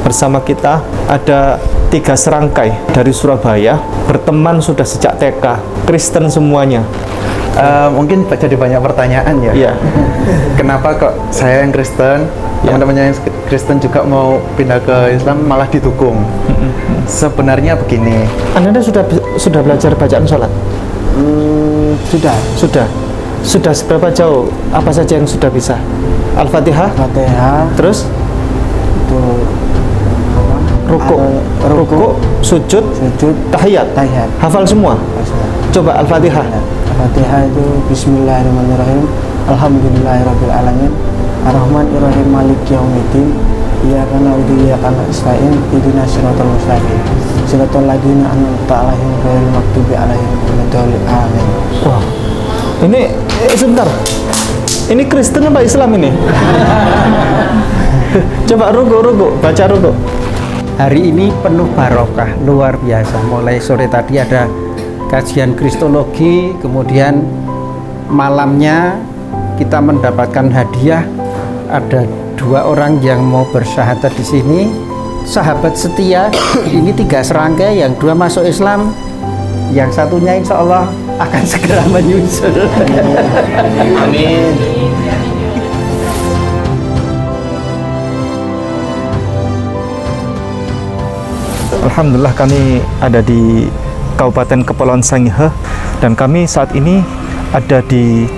bersama kita ada 3 serangkai dari Surabaya, berteman sudah sejak TK, Kristen semuanya. Mungkin jadi banyak pertanyaan ya. Iya. Kenapa kok saya yang Kristen, teman-temannya yang Kristen juga mau pindah ke Islam malah didukung? Sebenarnya begini. Anda sudah belajar bacaan sholat? Sudah. Sudah seberapa jauh? Apa saja yang sudah bisa? Al-Fatihah? Fatihah, Terus? itu Ruku, sujud, tahiyat. Hafal semua? Coba Al-Fatihah. Al-Fatihah itu Bismillahirrahmanirrahim. Alhamdulillahirabbil alamin. Ar-Rahmanirrahim Maliki yaumiddin. Iyyaka na'budu wa iyyaka nasta'in. Ihdinas siratal mustaqim. Siratal ladzina an'amta 'alaihim ghairil maghdubi 'alaihim waladdallin. Amin. Wah. Ini sebentar. Ini Kristen apa Islam ini? Coba ruku, baca ruku. Hari ini penuh barokah, luar biasa. Mulai sore tadi ada kajian kristologi, kemudian malamnya kita mendapatkan hadiah. Ada 2 orang yang mau bersyahadat di sini, sahabat setia. Ini 3 serangkai, yang 2 masuk Islam, yang satunya insya Allah akan segera menyusul. Amin. Alhamdulillah kami ada di Kabupaten Kepulauan Sangihe dan kami saat ini ada di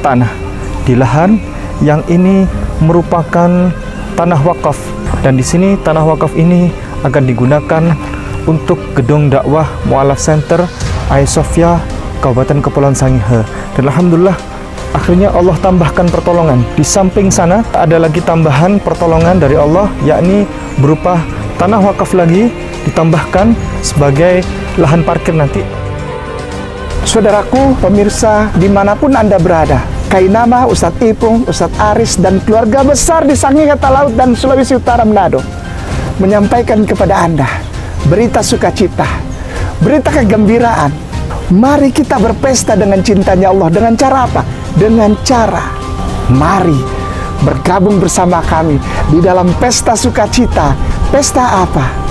lahan yang ini merupakan tanah wakaf, dan di sini tanah wakaf ini akan digunakan untuk gedung dakwah Mu'alaf Center Hagia Sophia Kabupaten Kepulauan Sangihe. Dan alhamdulillah akhirnya Allah tambahkan pertolongan. Di samping sana ada lagi tambahan pertolongan dari Allah, yakni berupa tanah wakaf lagi ditambahkan sebagai lahan parkir nanti. Saudaraku, pemirsa dimanapun Anda berada, Kainama, Ustadz Ipung, Ustadz Aris, dan keluarga besar di Sangihe Talaut dan Sulawesi Utara Manado menyampaikan kepada Anda berita sukacita, berita kegembiraan. Mari kita berpesta dengan cintanya Allah. Dengan cara apa? Dengan cara mari bergabung bersama kami di dalam pesta sukacita. Pesta apa?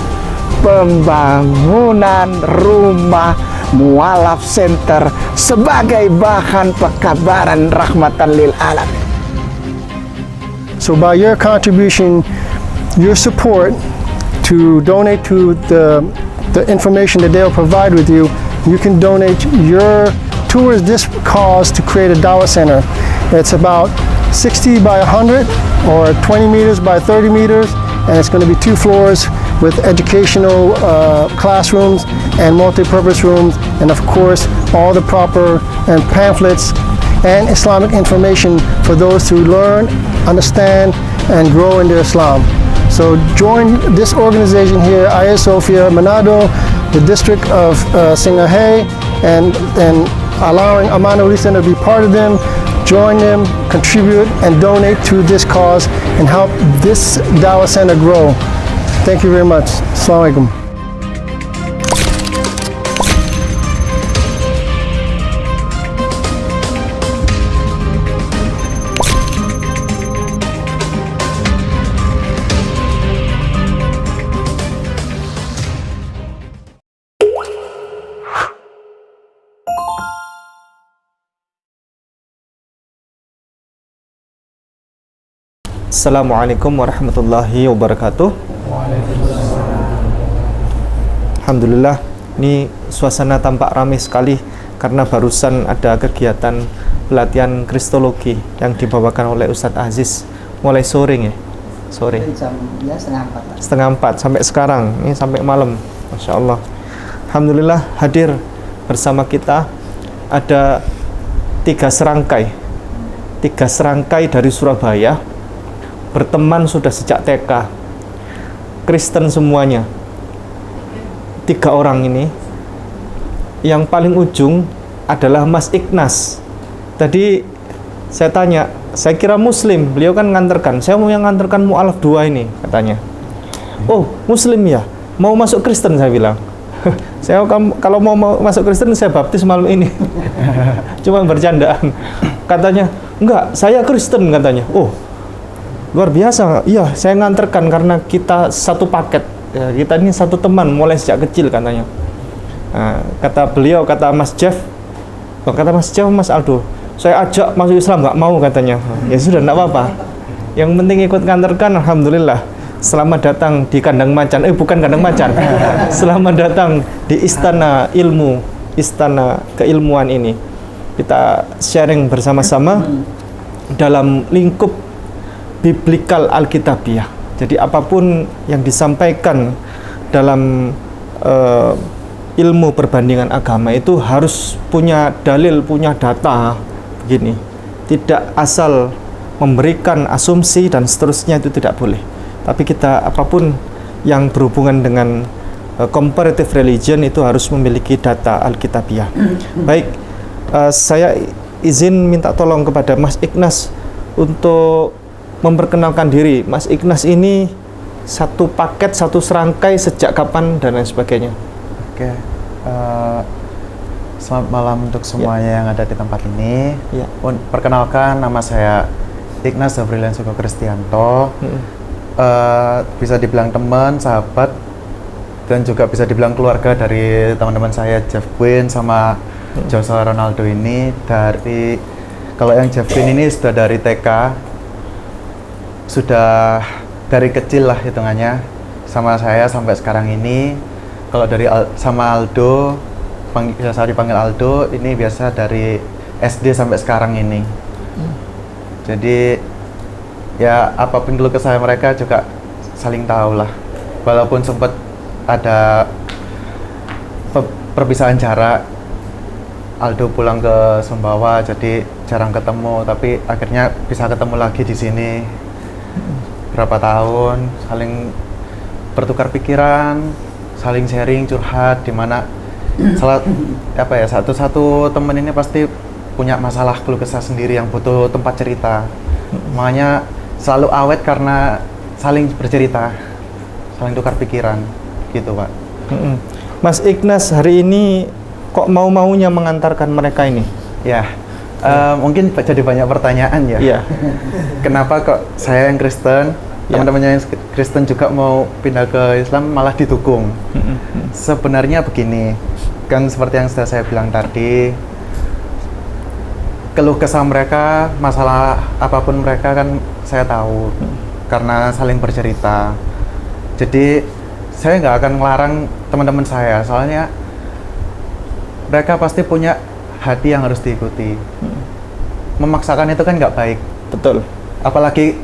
Pembangunan rumah Mu'alaf Center sebagai bahan pekabaran rahmatan lil alamin. So by your contribution, your support to donate to the information that they'll provide with you, you can donate your towards this cause to create a Dawah Center. It's about 60 by 100 or 20 meters by 30 meters, and it's going to be 2 floors with educational classrooms and multi-purpose rooms, and of course all the proper and pamphlets and Islamic information for those to learn, understand, and grow into Islam. So join this organization here, Hagia Sophia Manado, the district of Sangihe, and allowing Amanah Center to be part of them. Join them, contribute, and donate to this cause and help this Dawah Center grow. Thank you very much. Assalamualaikum. Assalamualaikum warahmatullahi wabarakatuh. Alhamdulillah, ini suasana tampak ramai sekali karena barusan ada kegiatan pelatihan kristologi yang dibawakan oleh Ustadz Aziz mulai sore ya. Sore. Setengah 4 sampai sekarang, ini sampai malam. Masya Allah. Alhamdulillah hadir bersama kita ada 3 serangkai dari Surabaya, berteman sudah sejak TK, Kristen semuanya. 3 orang ini, yang paling ujung adalah Mas Ignas. Tadi saya tanya, saya kira Muslim, beliau kan nganterkan, saya mau yang nganterkan Mu'alaf 2 ini katanya. Oh Muslim ya, mau masuk Kristen, saya bilang. Saya kalau mau masuk Kristen saya baptis malam ini. Cuma bercandaan. Katanya, enggak, saya Kristen katanya. Oh luar biasa. Iya, saya nganterkan karena kita satu paket. ya, kita ini satu teman mulai sejak kecil katanya. Nah, kata beliau, kata Mas Jeff, Mas Aldo, saya ajak masuk Islam nggak mau katanya. Ya sudah, nggak apa-apa. Yang penting ikut nganterkan, alhamdulillah. Selamat datang di kandang macan. Bukan kandang macan. Selamat datang di istana ilmu, istana keilmuan ini. Kita sharing bersama-sama dalam lingkup biblikal alkitabiah. Jadi apapun yang disampaikan dalam ilmu perbandingan agama itu harus punya dalil, punya data begini. Tidak asal memberikan asumsi dan seterusnya, itu tidak boleh. Tapi kita apapun yang berhubungan dengan comparative religion itu harus memiliki data alkitabiah. Baik, saya izin minta tolong kepada Mas Ignas untuk memperkenalkan diri. Mas Ignas ini satu paket, satu serangkai sejak kapan dan lain sebagainya. Oke, selamat malam untuk semuanya yang ada di tempat ini. Perkenalkan, nama saya Ignas Zabrilian Suko Kristianto. Bisa dibilang teman, sahabat, dan juga bisa dibilang keluarga dari teman-teman saya, Jeff Quinn sama Joshua Ronaldo ini. Kalau yang Jeff Quinn ini sudah dari TK, sudah dari kecil lah hitungannya sama saya sampai sekarang ini. Kalau sama Aldo, biasa dipanggil Aldo, ini biasa dari SD sampai sekarang ini. Jadi ya apapun keluh kesah mereka juga saling tahu lah. Walaupun sempat ada perpisahan jarak, Aldo pulang ke Sumbawa jadi jarang ketemu, tapi akhirnya bisa ketemu lagi di sini. Berapa tahun saling bertukar pikiran, saling sharing, curhat, dimana satu temen ini pasti punya masalah keluh kesah sendiri yang butuh tempat cerita. Makanya selalu awet karena saling bercerita, saling tukar pikiran gitu, Pak. Mas Ignas hari ini kok mau-maunya mengantarkan mereka ini? Ya, mungkin jadi banyak pertanyaan ya. Iya. Kenapa kok saya yang Kristen, teman-temannya yang Kristen juga mau pindah ke Islam malah didukung? Sebenarnya begini, kan seperti yang sudah saya bilang tadi, keluh kesah mereka, masalah apapun mereka kan saya tahu karena saling bercerita. Jadi saya nggak akan ngelarang teman-teman saya, soalnya mereka pasti punya hati yang harus diikuti. Memaksakan itu kan nggak baik. Betul. Apalagi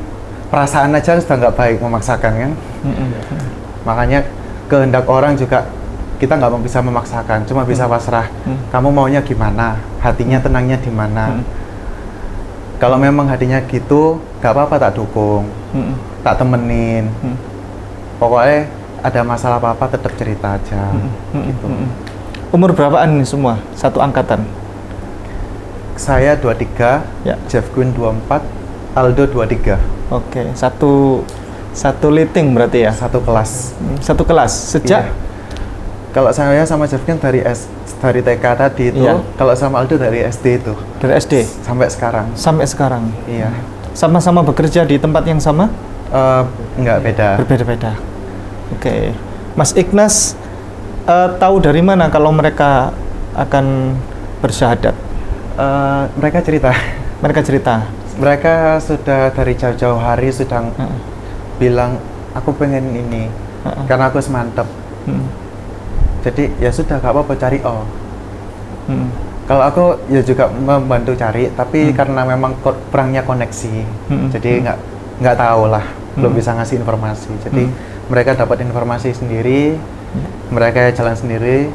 perasaan aja sudah nggak baik, memaksakan kan. Makanya kehendak orang juga kita nggak bisa memaksakan, cuma bisa pasrah. Kamu maunya gimana, hatinya tenangnya di mana. Kalau memang hatinya gitu, nggak apa-apa, tak dukung, tak temenin. Pokoknya ada masalah apa-apa tetap cerita aja. Gitu. Umur berapaan ini semua? Satu angkatan? Saya 23, Ya. Jeff Quinn 24, Aldo 23. Oke, satu liting berarti ya? Satu kelas. Satu kelas sejak? Iya. Kalau saya sama Jeff Quinn dari TK tadi itu, Iya. kalau sama Aldo dari SD itu. Dari SD? Sampai sekarang. Sampai sekarang? Iya. Sama-sama bekerja di tempat yang sama? Enggak, beda. Berbeda-beda. Oke. Mas Ignas tahu dari mana kalau mereka akan bersyahadat? Mereka cerita. Mereka cerita? Mereka sudah dari jauh-jauh hari sudah bilang, aku pengen ini, karena aku semantep. Jadi ya sudah, gak apa-apa, cari Kalau aku ya juga membantu cari, tapi karena memang kurangnya koneksi, jadi nggak tahu lah, belum bisa ngasih informasi. Jadi mereka dapat informasi sendiri, mereka jalan sendiri,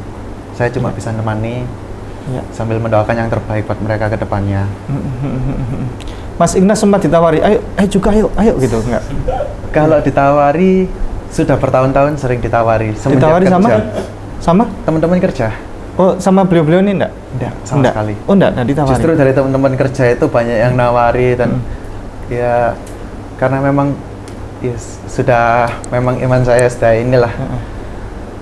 saya cuma bisa nemani sambil mendoakan yang terbaik buat mereka ke depannya. Mas Ignas sempat ditawari, ayo juga, ayo gitu, enggak? Kalau ditawari, sudah bertahun-tahun sering ditawari. Ditawari kerja. Sama? Teman-teman kerja. Oh, sama beliau-beliau ini enggak? Enggak, sama sekali. Oh, enggak ditawari. Justru dari teman-teman kerja itu banyak yang nawari dan ya karena memang sudah memang iman saya sudah inilah.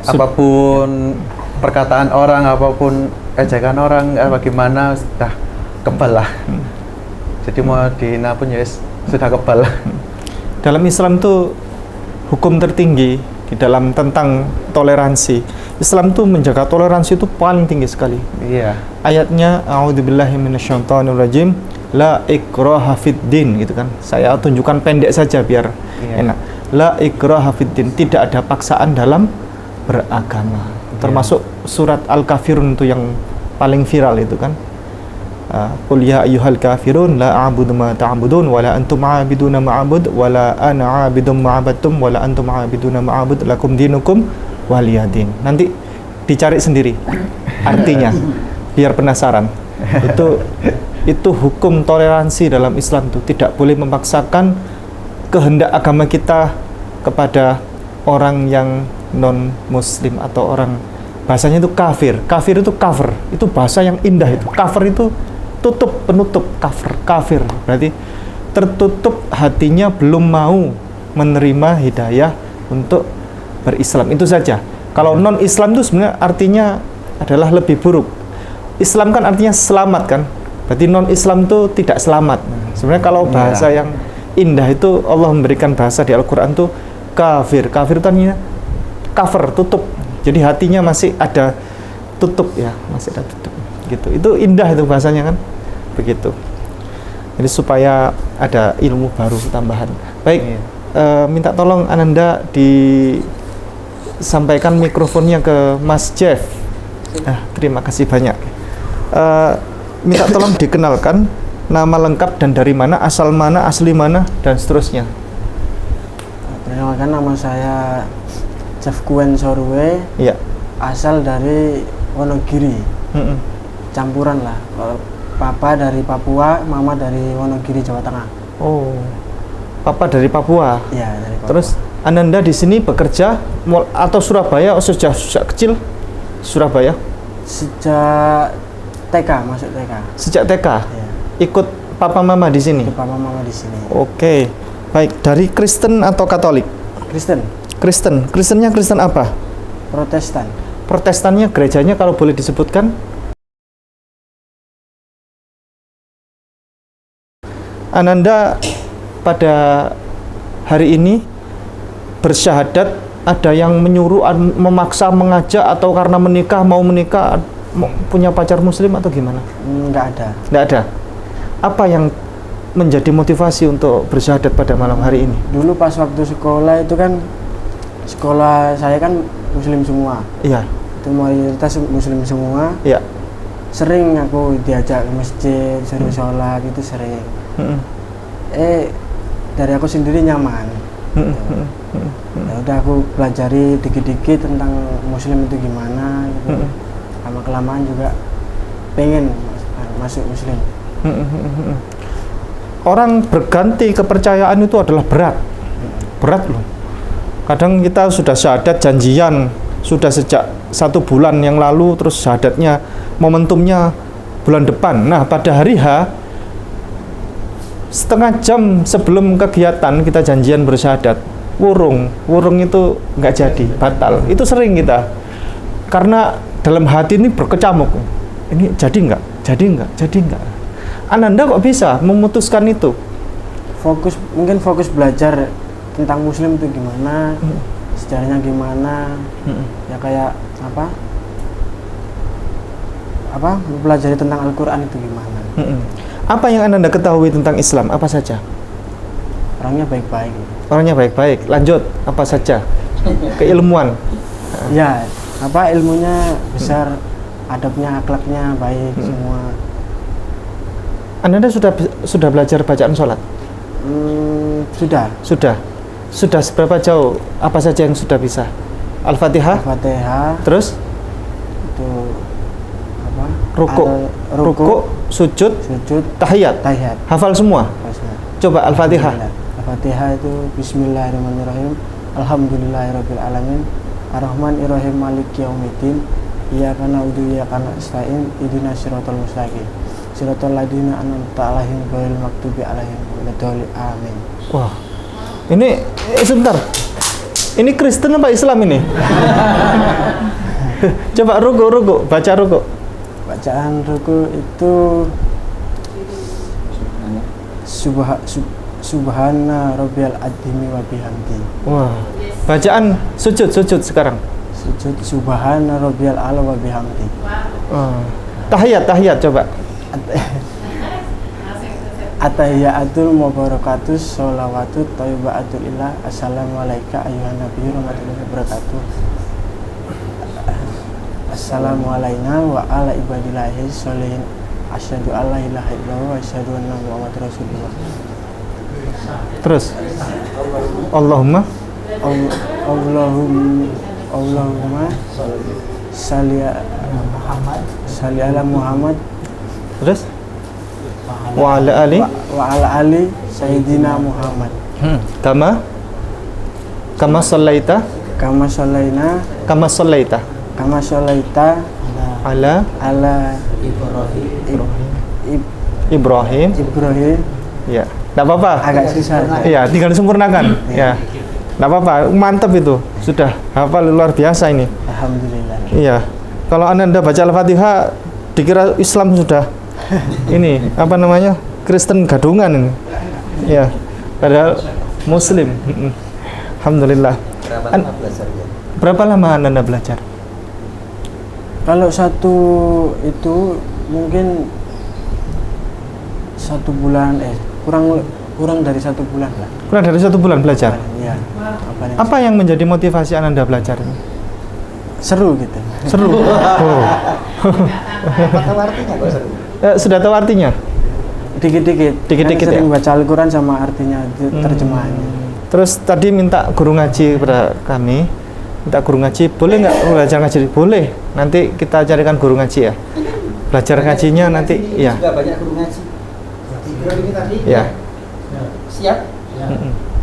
Apapun perkataan orang, apapun ejekan orang, bagaimana sudah kebal lah. Jadi mau dihina pun ya sudah kebal. Dalam Islam tuh hukum tertinggi di dalam tentang toleransi. Islam tuh menjaga toleransi itu paling tinggi sekali. Iya. Ayatnya a'udzubillahi minasyaitonirrajim la ikraha fid din gitu kan. Saya tunjukkan pendek saja biar enak. La ikraha fid din, tidak ada paksaan dalam beragama. Termasuk surat Al-Kafirun itu yang paling viral itu kan. Qul ya ayyuhal kafirun la a'budu ma ta'budun wa la antum 'abiduna ma a'bud wa la ana 'abidum ma 'abadtum wa la antum 'abiduna ma a'bud lakum dinukum waliyadin. Nanti dicari sendiri artinya biar penasaran. Itu hukum toleransi dalam Islam itu tidak boleh memaksakan kehendak agama kita kepada orang yang non muslim atau orang, bahasanya itu kafir. Kafir itu cover, itu bahasa yang indah itu. Cover itu tutup, penutup, kafir. Berarti tertutup hatinya, belum mau menerima hidayah untuk berislam. Itu saja. Kalau non-Islam itu sebenarnya artinya adalah lebih buruk. Islam kan artinya selamat kan. Berarti non-Islam itu tidak selamat. Sebenarnya kalau bahasa yang indah itu Allah memberikan bahasa di Al-Quran itu kafir. Kafir itu artinya cover, tutup. Jadi hatinya masih ada tutup ya, masih ada tutup. Gitu. Itu indah itu bahasanya kan, begitu. Jadi supaya ada ilmu baru tambahan. Baik, minta tolong Ananda disampaikan mikrofonnya ke Mas Jeff. Terima kasih banyak. Minta tolong dikenalkan nama lengkap dan dari mana, asal mana, asli mana, dan seterusnya. Perkenalkan, nama saya Jeff Kuen Sorwe. Iya. Asal dari Wonogiri. Campuran lah. Kalau papa dari Papua, mama dari Wonogiri, Jawa Tengah. Oh, papa dari Papua. Iya, dari Papua. Terus Ananda di sini bekerja atau Surabaya? Sejak kecil Surabaya? Sejak TK, masuk TK. Sejak TK? Ya. Ikut papa mama di sini? Ikut papa mama di sini. Oke. Baik, dari Kristen atau Katolik? Kristen. Kristen. Kristennya Kristen apa? Protestan. Protestannya gerejanya kalau boleh disebutkan? Ananda pada hari ini bersyahadat, ada yang menyuruh, memaksa, mengajak, atau karena mau menikah, punya pacar muslim atau gimana? Nggak ada. Nggak ada. Apa yang menjadi motivasi untuk bersyahadat pada malam hari ini? Dulu pas waktu sekolah itu kan, sekolah saya kan muslim semua. Iya. Itu mayoritas muslim semua. Iya. Sering aku diajak ke masjid, suruh sholat, itu sering. Dari aku sendiri nyaman. Ya udah, aku pelajari dikit-dikit tentang muslim itu gimana gitu. Lama-kelamaan juga pengen masuk muslim. Orang berganti kepercayaan itu adalah berat loh. Kadang kita sudah syahadat, janjian sudah sejak 1 bulan yang lalu, terus syahadatnya momentumnya bulan depan. Nah, pada hari H, setengah jam sebelum kegiatan kita janjian bersyahadat, wurung itu nggak jadi, batal. Itu sering kita, karena dalam hati ini berkecamuk, ini jadi nggak. Ananda kok bisa memutuskan itu? Mungkin fokus belajar tentang muslim itu gimana, sejarahnya gimana, ya kayak apa belajar tentang Al-Quran itu gimana. Apa yang Ananda ketahui tentang Islam, apa saja? Orangnya baik-baik. Orangnya baik-baik. Lanjut, apa saja? Keilmuan. Ya, ilmunya besar, adabnya, akhlaknya baik semua. Ananda sudah belajar bacaan sholat? Sudah seberapa jauh? Apa saja yang sudah bisa? Al-Fatihah? Al-Fatihah. Terus? Itu Ruku, sujud, tahiyat. Hafal semua? Coba Al-Fatihah. Al-Fatihah itu Bismillahirrahmanirrahim. Alhamdulillahirabbil alamin. Ar-Rahmanirrahim Maliki yaumiddin. Iyyaka na'budu wa iyyaka nasta'in. Ihdinas siratal mustaqim. Siratal ladzina an'amta 'alaihim ghairil maghdubi 'alaihim waladdallin. Amin. Wah. Ini sebentar. Ini Kristen apa Islam ini? Coba ruku, baca ruku. Bacaan ruku itu Subhana rabbiyal adzimi wa bihamdi. Wah. Bacaan sujud sekarang. Sujud subhana rabbiyal a'la wa bihamdi. Tahiyat coba. Atahiyatul mubarakatus sholawatut thayyibatul ilah. Assalamualaikum ayyuhan nabiyyu warahmatullahi wabarakatuh. Assalamualaikum wa ala ibadillahi sholihin. Asyhadu alla ilaha illallah wa asyhadu anna muhammadar rasulullah. Terus. Allahumma Allahumma salli ala Muhammad. Terus. Wa ala ali Sayyidina Muhammad. Kama sallaita ala Ibrahim. Ya, enggak apa-apa. Agak susah. Iya, tinggal disempurnakan. Ya. Enggak apa-apa, mantap itu. Sudah hafal luar biasa ini. Alhamdulillah. Iya. Kalau Anda baca Al-Fatihah dikira Islam sudah ini apa namanya? Kristen gadungan ini. Ya. Padahal Muslim. Alhamdulillah. Berapa lama Anda belajar? Kalau satu itu mungkin 1 bulan, kurang dari 1 bulan lah. Kurang dari 1 bulan belajar. Iya. Apa yang menjadi motivasi Anda belajar ini? Seru gitu. Seru. Oh. Tahu artinya kok seru? Sudah tahu artinya? Dikit-dikit. Dikit-dikit Sering ya? baca Al-Quran sama artinya, terjemahannya. Terus tadi minta guru ngaji kepada kami. Minta guru ngaji, boleh nggak belajar ngaji? Boleh. Nanti kita carikan guru ngaji ya. Belajar ngajinya nanti, ya. Sudah banyak guru ngaji. Ini tadi. Ya. Siap?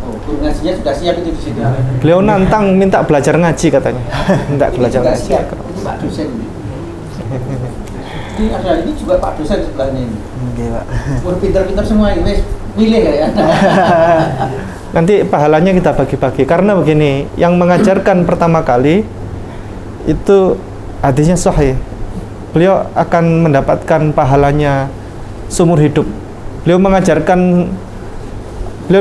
Oh, guru ngajinya sudah siap itu di sini. Beliau nantang minta belajar ngaji katanya. Minta belajar Ini juga ngaji. siap. Ini Pak dosen ini. Ini juga Pak dosen sebelahnya ini. Oke, Pak. Pintar-pintar semua ini. Wes milih ya. Nanti pahalanya kita bagi-bagi. Karena begini, yang mengajarkan pertama kali itu hadisnya sahih. Beliau akan mendapatkan pahalanya seumur hidup. Beliau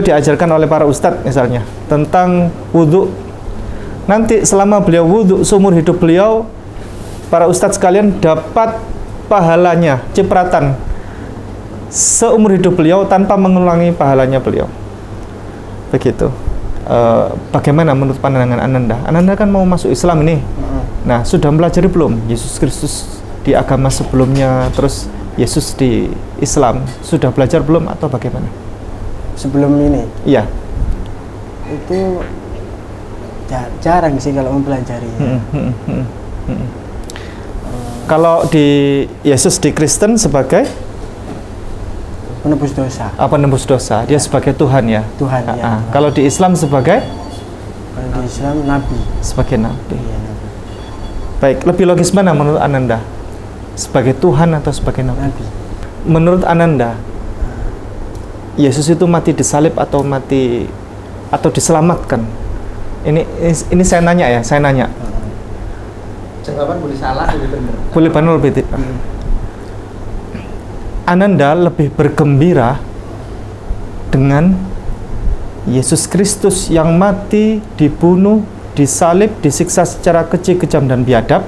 diajarkan oleh para ustadz misalnya tentang wudhu. Nanti selama beliau wudhu seumur hidup beliau, para ustadz sekalian dapat pahalanya, cipratan seumur hidup beliau tanpa mengulangi pahalanya beliau. Begitu. Bagaimana menurut pandangan Ananda? Ananda kan mau masuk Islam ini. Nah, sudah pelajari belum Yesus Kristus di agama sebelumnya, terus Yesus di Islam? Sudah belajar belum atau bagaimana? Sebelum ini? Iya. Itu jarang sih kalau mempelajari. Kalau di Yesus di Kristen sebagai Penebus dosa. penebus dosa, dia sebagai Tuhan ya. Tuhan ya. Kalau di Islam sebagai Kalau di Islam Nabi. sebagai nabi. Iya, Nabi. Baik, lebih logis mana menurut Ananda? Sebagai Tuhan atau sebagai nabi? Nabi. Menurut Ananda, Yesus itu mati disalib atau diselamatkan? Ini saya nanya ya, saya nanya. Jawaban boleh salah, boleh benar. Boleh benar, lebih tidak. Ananda lebih bergembira dengan Yesus Kristus yang mati, dibunuh, disalib, disiksa secara keji, kejam, dan biadab,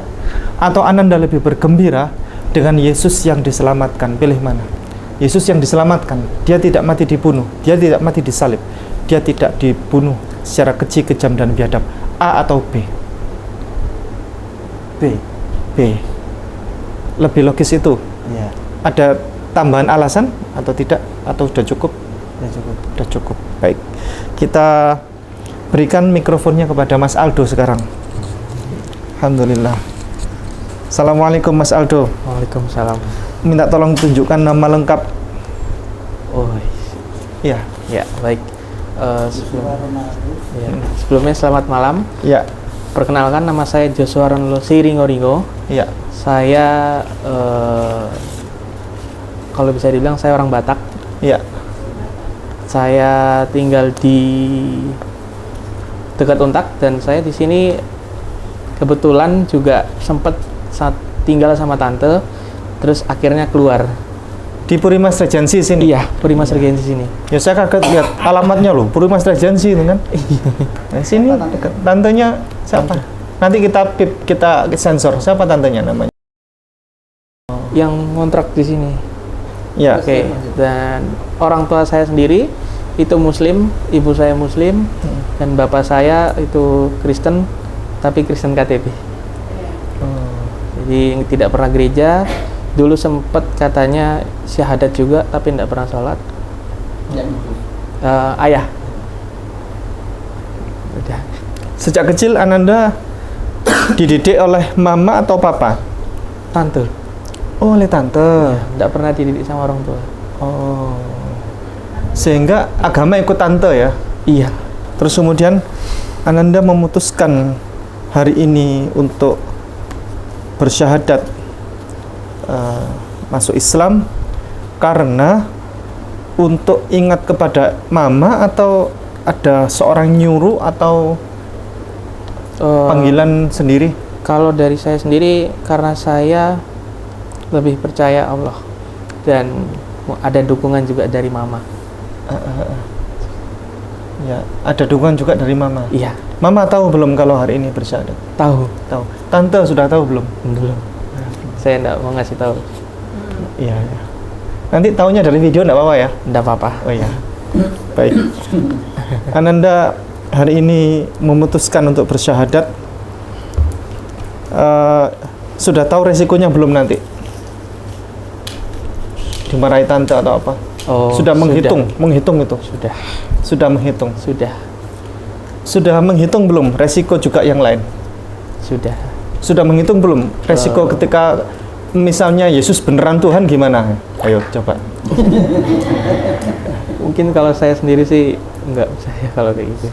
atau Ananda lebih bergembira dengan Yesus yang diselamatkan? Pilih mana? Yesus yang diselamatkan, dia tidak mati dibunuh, dia tidak mati disalib, dia tidak dibunuh secara keji, kejam, dan biadab. A atau B? B. B. Lebih logis itu. Iya. Ada tambahan alasan atau tidak? Atau sudah cukup? Ya cukup. Sudah cukup. Baik. Kita berikan mikrofonnya kepada Mas Aldo sekarang. Alhamdulillah. Assalamualaikum Mas Aldo. Waalaikumsalam. Minta tolong tunjukkan nama lengkap. Oh, Ya. ya baik. Sebelumnya selamat malam. Ya. Perkenalkan, nama saya Joshua Ronlo Siringo. Ya. Saya kalau bisa dibilang saya orang Batak. Ya. Saya tinggal di dekat Untak dan saya di sini kebetulan juga sempat tinggal sama tante, terus akhirnya keluar Di Purimas Regency sini. Iya, Purimas Regency sini. Ya saya kaget lihat alamatnya loh, Purimas Regency itu kan. Nah, sini dekat. Tantenya siapa? Nanti kita sensor siapa tantenya namanya. Yang ngontrak di sini. Ya. Oke. Dan orang tua saya sendiri itu Muslim, ibu saya Muslim, dan bapak saya itu Kristen, tapi Kristen KTP. Jadi tidak pernah gereja. Dulu sempat katanya syahadat juga, tapi tidak pernah sholat. Ayah. Udah. Sejak kecil Ananda dididik oleh mama atau papa? Tante. Oh, oleh tante. Tidak pernah dididik sama orang tua. Oh. Sehingga agama ikut tante ya. Iya. Terus kemudian Ananda memutuskan hari ini untuk bersyahadat masuk Islam karena untuk ingat kepada mama, atau ada seorang nyuruh, atau panggilan sendiri? Kalau dari saya sendiri, karena saya lebih percaya Allah dan ada dukungan juga dari mama. Ya, ada dukungan juga dari mama. Iya. Mama tahu belum kalau hari ini bersyahadat? Tahu. Tahu. Tante sudah tahu belum? Belum. Saya enggak mau ngasih tahu. Iya, ya. Nanti tahunya dari video enggak apa-apa ya? Enggak apa-apa. Oh iya. Baik. Ananda hari ini memutuskan untuk bersyahadat. Sudah tahu resikonya belum nanti? Dimarahi tante atau apa? Oh, sudah menghitung itu. Sudah menghitung. Sudah menghitung belum resiko juga yang lain? Sudah menghitung belum resiko ketika misalnya Yesus beneran Tuhan gimana? Ayo coba. Mungkin kalau saya sendiri sih nggak percaya kalau kayak gitu.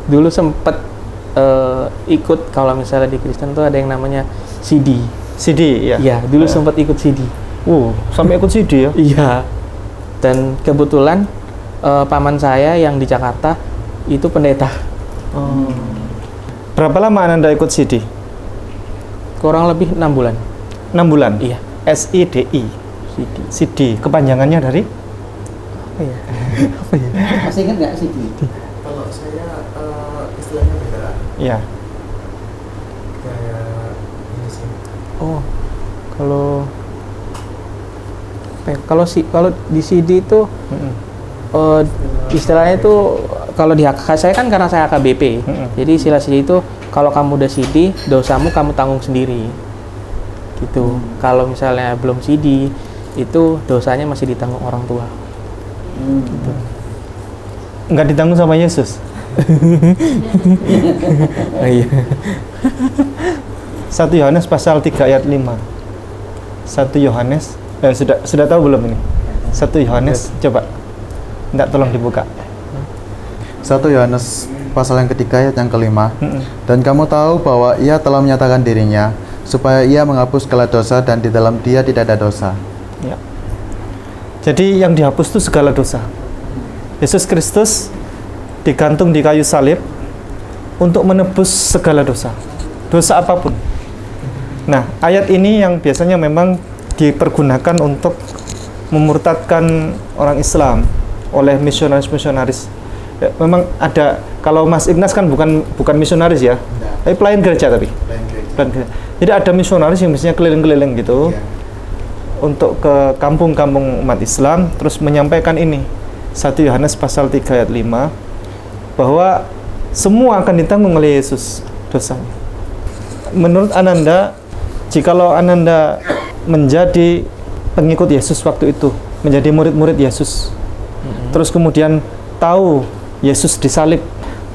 Dulu sempat ikut, kalau misalnya di Kristen tuh ada yang namanya CD ya? Iya, dulu sempat ikut CD. Sampai ikut CD ya? Iya. Dan kebetulan paman saya yang di Jakarta itu pendeta. Berapa lama Ananda ikut CD? Kurang lebih 6 bulan. 6 bulan? Iya. SIDI. CD. Kepanjangannya dari? Apa ya? Masih ingat nggak CD? Kalau saya istilahnya beda. Iya. Kayak ini sih. Oh, kalau di CD itu istilahnya itu, kalau di saya kan karena saya AKBP, jadi istilah CD itu kalau kamu udah CD, dosamu kamu tanggung sendiri, gitu. Kalau misalnya belum CD, itu dosanya masih ditanggung orang tua. Gitu. Nggak ditanggung sama Yesus? Iya. 1 Yohanes pasal 3 ayat 5. 1 Yohanes sudah tahu belum ini? 1 Yohanes, coba. Nggak, tolong dibuka. 1 Yohanes pasal yang ketiga ayat yang kelima. Dan kamu tahu bahwa ia telah menyatakan dirinya supaya ia menghapus segala dosa, dan di dalam dia tidak ada dosa. Ya. Jadi yang dihapus itu segala dosa. Yesus Kristus digantung di kayu salib untuk menebus segala dosa. Dosa apapun. Nah, ayat ini yang biasanya memang dipergunakan untuk memurtadkan orang Islam oleh misionaris-misionaris. Ya, memang ada, kalau Mas Ignas kan bukan misionaris ya, tapi pelayan gereja tapi. Pelayan gereja. Jadi ada misionaris yang biasanya keliling-keliling gitu, untuk ke kampung-kampung umat Islam, terus menyampaikan ini, 1 Yohanes pasal 3 ayat 5, bahwa semua akan ditanggung oleh Yesus dosanya. Menurut Ananda, jikalau Ananda menjadi pengikut Yesus waktu itu, menjadi murid-murid Yesus, terus kemudian tahu Yesus disalib,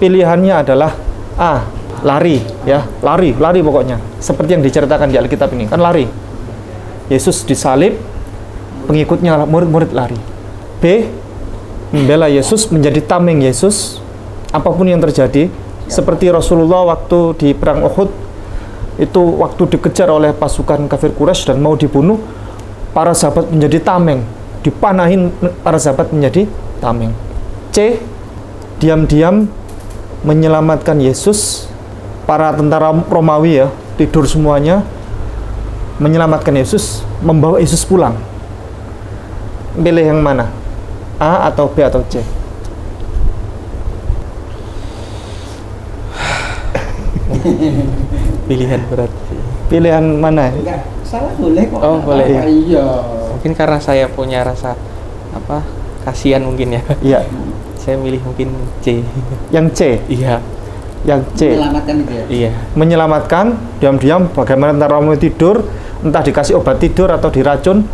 pilihannya adalah A, lari ya, lari pokoknya, seperti yang diceritakan di Alkitab ini, kan lari. Yesus disalib, pengikutnya murid-murid lari. B, membela Yesus, menjadi tameng Yesus apapun yang terjadi, seperti Rasulullah waktu di perang Uhud itu, waktu dikejar oleh pasukan kafir Quraisy dan mau dibunuh, para sahabat menjadi tameng, dipanahin para sahabat menjadi tameng. C, diam-diam menyelamatkan Yesus. Para tentara Romawi ya, tidur semuanya, menyelamatkan Yesus, membawa Yesus pulang pilih yang mana? A atau B atau C? Pilihan berat. Pilihan mana? Enggak, salah boleh kok. Oh, boleh. Iya. Mungkin karena saya punya rasa apa? Kasihan mungkin ya. Iya. Saya milih mungkin C. Yang C. Iya. Yang C. Menyelamatkan itu ya. Iya. Menyelamatkan, diam-diam bagaimana ntar Romo tidur, entah dikasih obat tidur atau diracun,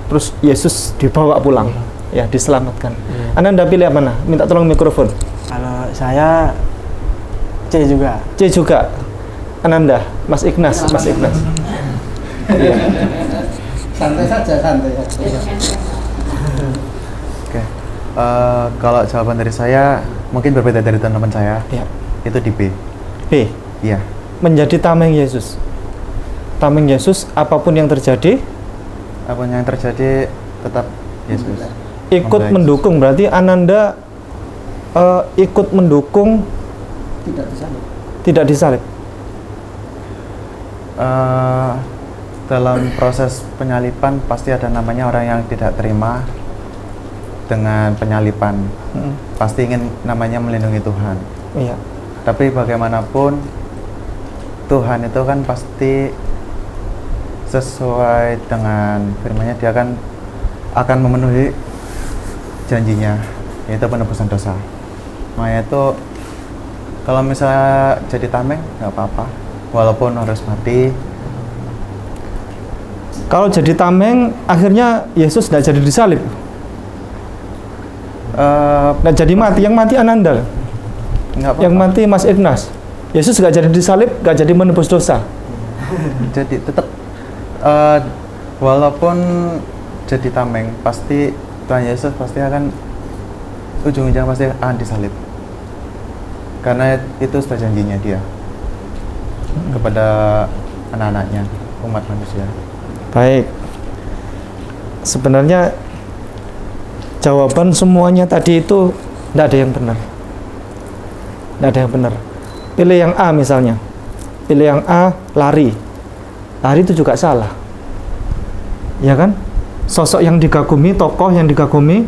terus Yesus dibawa pulang. Ya, diselamatkan. Anda pilih yang mana? Minta tolong mikrofon. Kalau saya C juga. C juga. Ananda, Mas Ignas, Mas Ignas. Santai saja, santai saja. Oke. Kalau jawaban dari saya mungkin berbeda dari teman-teman saya. Ya. Itu di B. B. Iya. Menjadi tameng Yesus. Tameng Yesus, apapun yang terjadi, Apapun yang terjadi tetap Yesus. ikut Membela mendukung. Berarti Ananda ikut mendukung, Tidak disalib. tidak disalib. Dalam proses penyalipan pasti ada namanya orang yang tidak terima dengan penyalipan. Pasti ingin namanya melindungi Tuhan. Iya. Tapi bagaimanapun Tuhan itu kan pasti sesuai dengan firman-Nya, dia akan memenuhi janjinya, yaitu penebusan dosa. Makanya itu kalau misalnya jadi tameng nggak apa-apa, walaupun harus mati. Kalau jadi tameng, akhirnya Yesus tidak jadi disalib. Nggak jadi mati, yang mati Ananda. Nggak apa-apa. Yang mati Mas Ignas. Yesus nggak jadi disalib, nggak jadi menebus dosa. Jadi tetap walaupun jadi tameng, pasti Tuhan Yesus pasti akan ujung-ujungnya pasti akan disalib. Karena itu sudah janjinya dia kepada anak-anaknya, umat manusia. Baik. Sebenarnya jawaban semuanya tadi itu tidak ada yang benar. Tidak ada yang benar. Pilih yang A misalnya. Pilih yang A, lari. Lari itu juga salah. Ya kan? Sosok yang digagumi, tokoh yang digagumi,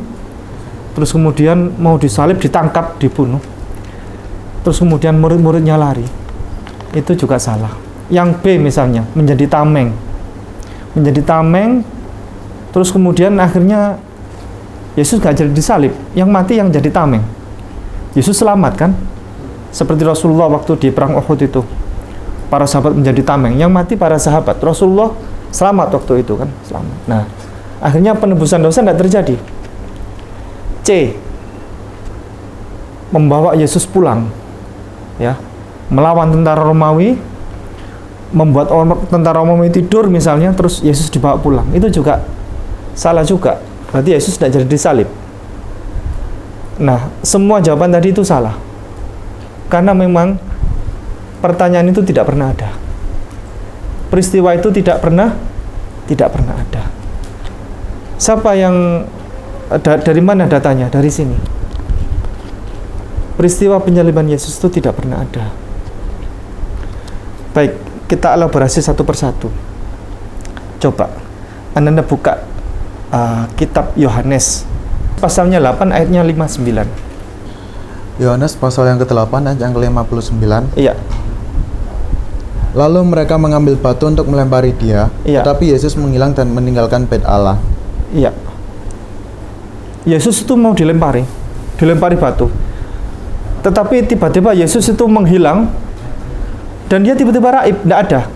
terus kemudian mau disalib, ditangkap, dibunuh. Terus kemudian murid-muridnya lari. Itu juga salah. Yang B misalnya, menjadi tameng. Menjadi tameng, terus kemudian akhirnya Yesus gak jadi disalib, yang mati yang jadi tameng. Yesus selamat kan? Seperti Rasulullah waktu di perang Uhud itu, para sahabat menjadi tameng, yang mati para sahabat. Rasulullah selamat waktu itu kan, selamat. Nah, akhirnya penebusan dosa tidak terjadi. C, membawa Yesus pulang, ya, melawan tentara Romawi, membuat tentara Romawi tidur misalnya, terus Yesus dibawa pulang. Itu juga salah juga. Berarti Yesus tidak jadi disalib. Nah, semua jawaban tadi itu salah. Karena memang pertanyaan itu tidak pernah ada. Peristiwa itu tidak pernah ada. Siapa yang dari mana datanya? Dari sini. Peristiwa penyaliban Yesus itu tidak pernah ada. Baik, kita elaborasi satu persatu. Coba Anda buka kitab Yohanes pasalnya 8 ayatnya 59. Yohanes pasal yang ke-8 ayat yang ke-59. Iya. Lalu mereka mengambil batu untuk melempari dia, Iya. tetapi Yesus menghilang dan meninggalkan bait Allah. Iya. Yesus itu mau dilempari batu. Tetapi tiba-tiba Yesus itu menghilang dan dia tiba-tiba raib, tidak ada.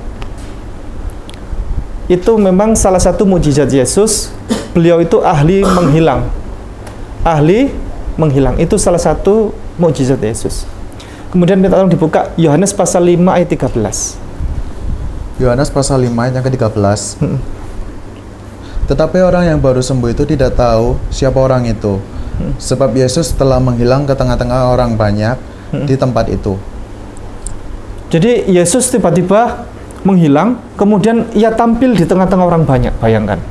Itu memang salah satu mukjizat Yesus. Beliau itu ahli menghilang. Itu salah satu mukjizat Yesus. Kemudian kita tolong dibuka Yohanes pasal 5 ayat 13. Yohanes pasal 5 ayat yang ke-13. Tetapi orang yang baru sembuh itu tidak tahu siapa orang itu, sebab Yesus telah menghilang ke tengah-tengah orang banyak di tempat itu. Jadi Yesus tiba-tiba menghilang, kemudian ia tampil di tengah-tengah orang banyak. Bayangkan.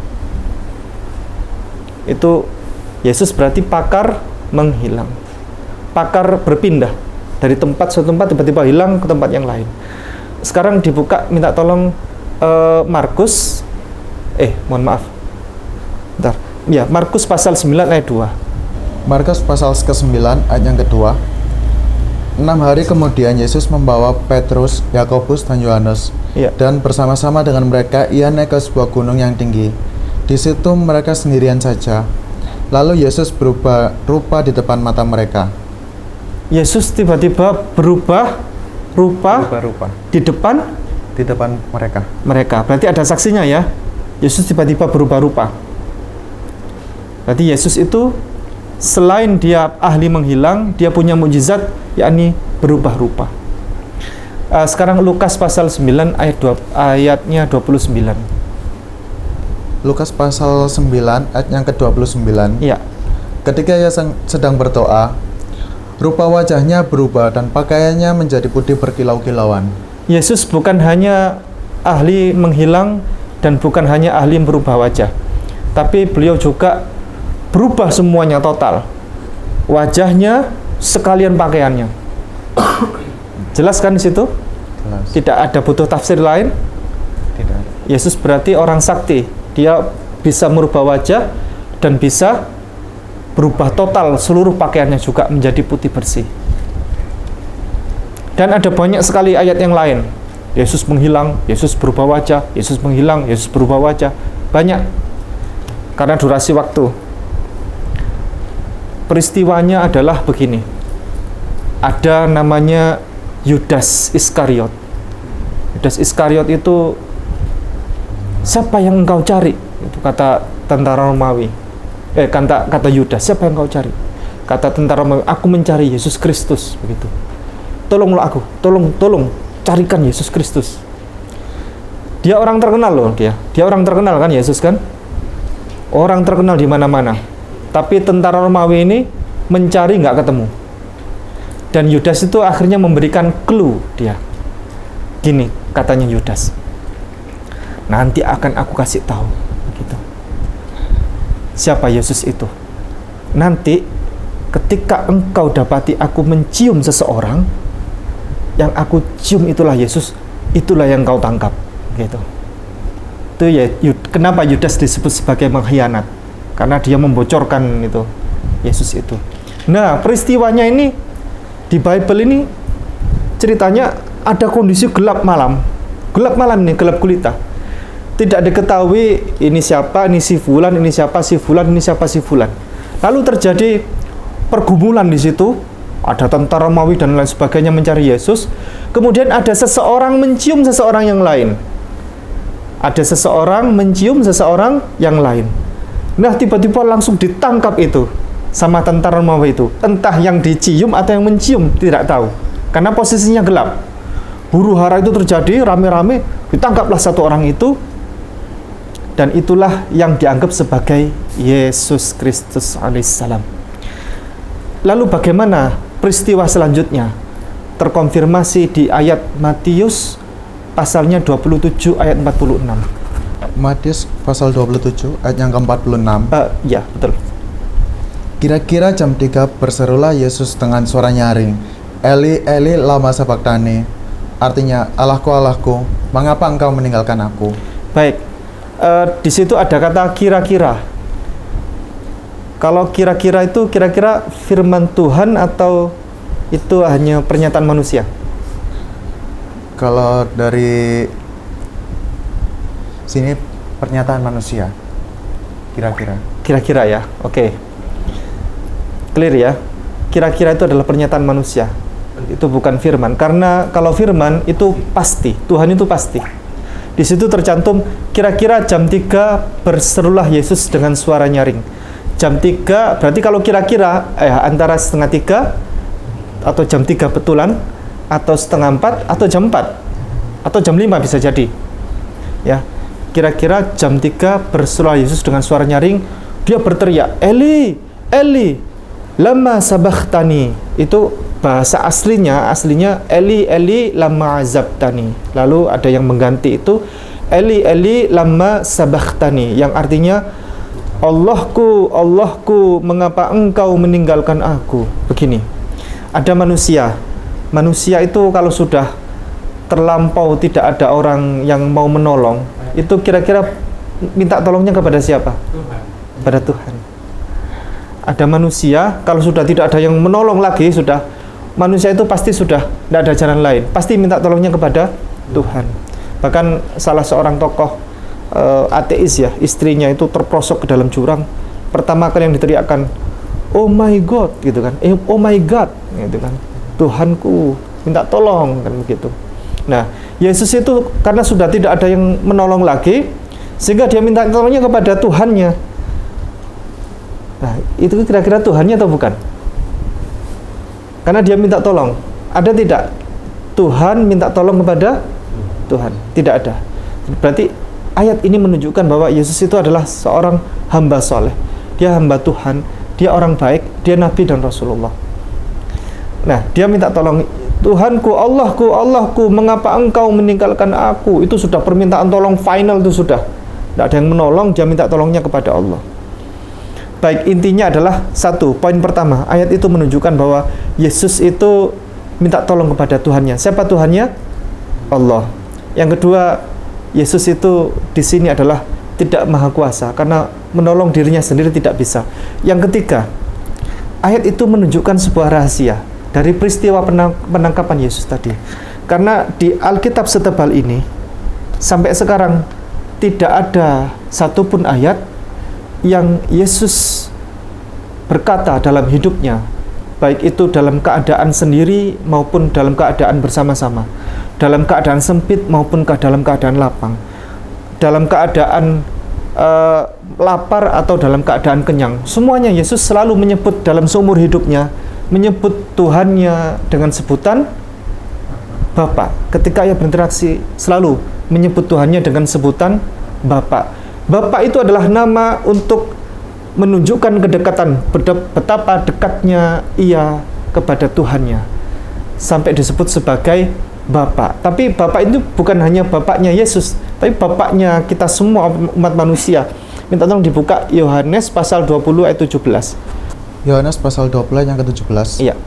Itu Yesus berarti pakar menghilang. Pakar berpindah dari satu tempat tiba-tiba hilang ke tempat yang lain. Sekarang dibuka, minta tolong Markus. Mohon maaf. Bentar. Ya, Markus pasal 9 ayat 2. Markus pasal ke-9 ayat yang kedua. 6 hari kemudian Yesus membawa Petrus, Yakobus, dan Yohanes, Ya. dan bersama-sama dengan mereka ia naik ke sebuah gunung yang tinggi. Di situ mereka sendirian saja. Lalu Yesus berubah rupa di depan mata mereka. Yesus tiba-tiba berubah rupa Rupa di depan di depan mereka. mereka. Berarti ada saksinya ya. Yesus tiba-tiba berubah rupa. Berarti Yesus itu selain dia ahli menghilang, dia punya mukjizat, yakni berubah rupa. Sekarang Lukas pasal 9 ayatnya 29. Lukas pasal 9 ayat yang ke-29. Ya. Ketika ia sedang berdoa, rupa wajahnya berubah dan pakaiannya menjadi putih berkilau-kilauan. Yesus bukan hanya ahli menghilang dan bukan hanya ahli merubah wajah, tapi beliau juga berubah semuanya total. Wajahnya sekalian pakaiannya. Jelas kan di situ? Jelas. Tidak ada butuh tafsir lain. Tidak. Yesus berarti orang sakti. Dia bisa merubah wajah dan bisa berubah total, seluruh pakaiannya juga menjadi putih bersih. Dan ada banyak sekali ayat yang lain. Yesus menghilang, Yesus berubah wajah, Yesus menghilang, Yesus berubah wajah. Banyak. Karena durasi waktu. Peristiwanya adalah begini. Ada namanya Yudas Iskariot. Yudas Iskariot itu, siapa yang engkau cari? Itu kata tentara Romawi. Kata Yudas, siapa yang engkau cari? Kata tentara Romawi, aku mencari Yesus Kristus. Begitu. Tolonglah aku, tolong carikan Yesus Kristus. Dia orang terkenal loh, dia orang terkenal kan, Yesus kan? Orang terkenal di mana-mana. Tapi tentara Romawi ini mencari nggak ketemu. Dan Yudas itu akhirnya memberikan clue dia. Gini katanya Yudas, nanti akan aku kasih tahu. Gitu. Siapa Yesus itu? Nanti ketika engkau dapati aku mencium seseorang, yang aku cium itulah Yesus, itulah yang kau tangkap. Gitu. Itu ya kenapa Yudas disebut sebagai mengkhianat, karena dia membocorkan itu Yesus itu. Nah, peristiwanya ini di Bible ini ceritanya ada kondisi gelap malam nih, gelap gulita. Tidak diketahui ini siapa, ini si fulan, ini siapa si fulan, ini siapa si fulan. Lalu terjadi pergumulan di situ. Ada tentara Romawi dan lain sebagainya mencari Yesus. Kemudian ada seseorang mencium seseorang yang lain. Ada seseorang mencium seseorang yang lain. Nah, tiba-tiba langsung ditangkap itu sama tentara Romawi itu. Entah yang dicium atau yang mencium, tidak tahu. Karena posisinya gelap. Huru hara itu terjadi, rame-rame, ditangkaplah satu orang itu. Dan itulah yang dianggap sebagai Yesus Kristus alaihissalam. Lalu bagaimana peristiwa selanjutnya? Terkonfirmasi di ayat Matius pasalnya 27 ayat 46. Matius pasal 27 ayat yang ke-46. Ya, betul. Kira-kira jam 3 berserulah Yesus dengan suara nyaring, Eli, Eli, lama sabachthani. Artinya, Allahku, Allahku, mengapa engkau meninggalkan aku? Baik, di situ ada kata kira-kira. Kalau kira-kira itu kira-kira firman Tuhan atau itu hanya pernyataan manusia? Kalau dari sini pernyataan manusia, kira-kira. Kira-kira ya, oke. Clear ya. Kira-kira itu adalah pernyataan manusia. Itu bukan firman. Karena kalau firman itu pasti, Tuhan itu pasti. Di situ tercantum kira-kira jam 3 berserulah Yesus dengan suara nyaring. Jam 3, berarti kalau kira-kira antara setengah 3 atau jam 3 betulan, atau setengah 4 atau jam 4 atau jam 5 bisa jadi. Ya. Kira-kira jam 3 berserulah Yesus dengan suara nyaring, dia berteriak, Eli, Eli, lama sabachthani. Itu bahasa aslinya Eli, Eli, lama azabtani. Lalu ada yang mengganti itu Eli, Eli, lama sabachthani, yang artinya Allahku, Allahku, mengapa engkau meninggalkan aku? Begini, ada manusia itu kalau sudah terlampau tidak ada orang yang mau menolong, itu kira-kira minta tolongnya kepada siapa? kepada Tuhan. Ada manusia, kalau sudah tidak ada yang menolong lagi, sudah manusia itu pasti sudah tidak ada jalan lain, pasti minta tolongnya kepada Tuhan. Bahkan salah seorang tokoh ateis ya, istrinya itu terprosok ke dalam jurang, pertama kali yang diteriakkan, oh my God, gitu kan, oh my God, gitu kan, Tuhanku, minta tolong, kan begitu. Nah, Yesus itu karena sudah tidak ada yang menolong lagi, sehingga dia minta tolongnya kepada Tuhannya. Nah, itu kira-kira Tuhannya atau bukan? Karena dia minta tolong. Ada tidak? Tuhan minta tolong kepada Tuhan? Tidak ada. Berarti ayat ini menunjukkan bahwa Yesus itu adalah seorang hamba soleh. Dia hamba Tuhan, dia orang baik, dia Nabi dan Rasulullah. Nah, dia minta tolong, Tuhanku, Allahku, mengapa engkau meninggalkan aku? Itu sudah permintaan tolong final, itu sudah. Tidak ada yang menolong, dia minta tolongnya kepada Allah. Baik, intinya adalah satu, poin pertama, ayat itu menunjukkan bahwa Yesus itu minta tolong kepada Tuhannya. Siapa Tuhannya? Allah. Yang kedua, Yesus itu di sini adalah tidak maha kuasa karena menolong dirinya sendiri tidak bisa. Yang ketiga, ayat itu menunjukkan sebuah rahasia dari peristiwa penangkapan Yesus tadi. Karena di Alkitab setebal ini sampai sekarang tidak ada satupun ayat yang Yesus berkata dalam hidupnya, baik itu dalam keadaan sendiri maupun dalam keadaan bersama-sama, dalam keadaan sempit maupun dalam keadaan lapang, dalam keadaan lapar atau dalam keadaan kenyang. Semuanya Yesus selalu menyebut dalam seumur hidupnya, menyebut Tuhannya dengan sebutan Bapa. Ketika ia berinteraksi selalu menyebut Tuhannya dengan sebutan Bapa. Bapa itu adalah nama untuk menunjukkan kedekatan, betapa dekatnya ia kepada Tuhannya, sampai disebut sebagai Bapa. Tapi Bapa itu bukan hanya bapaknya Yesus, tapi bapaknya kita semua umat manusia. Minta tolong dibuka Yohanes pasal 20 ayat 17. Yohanes pasal 20 yang ke-17. Iya.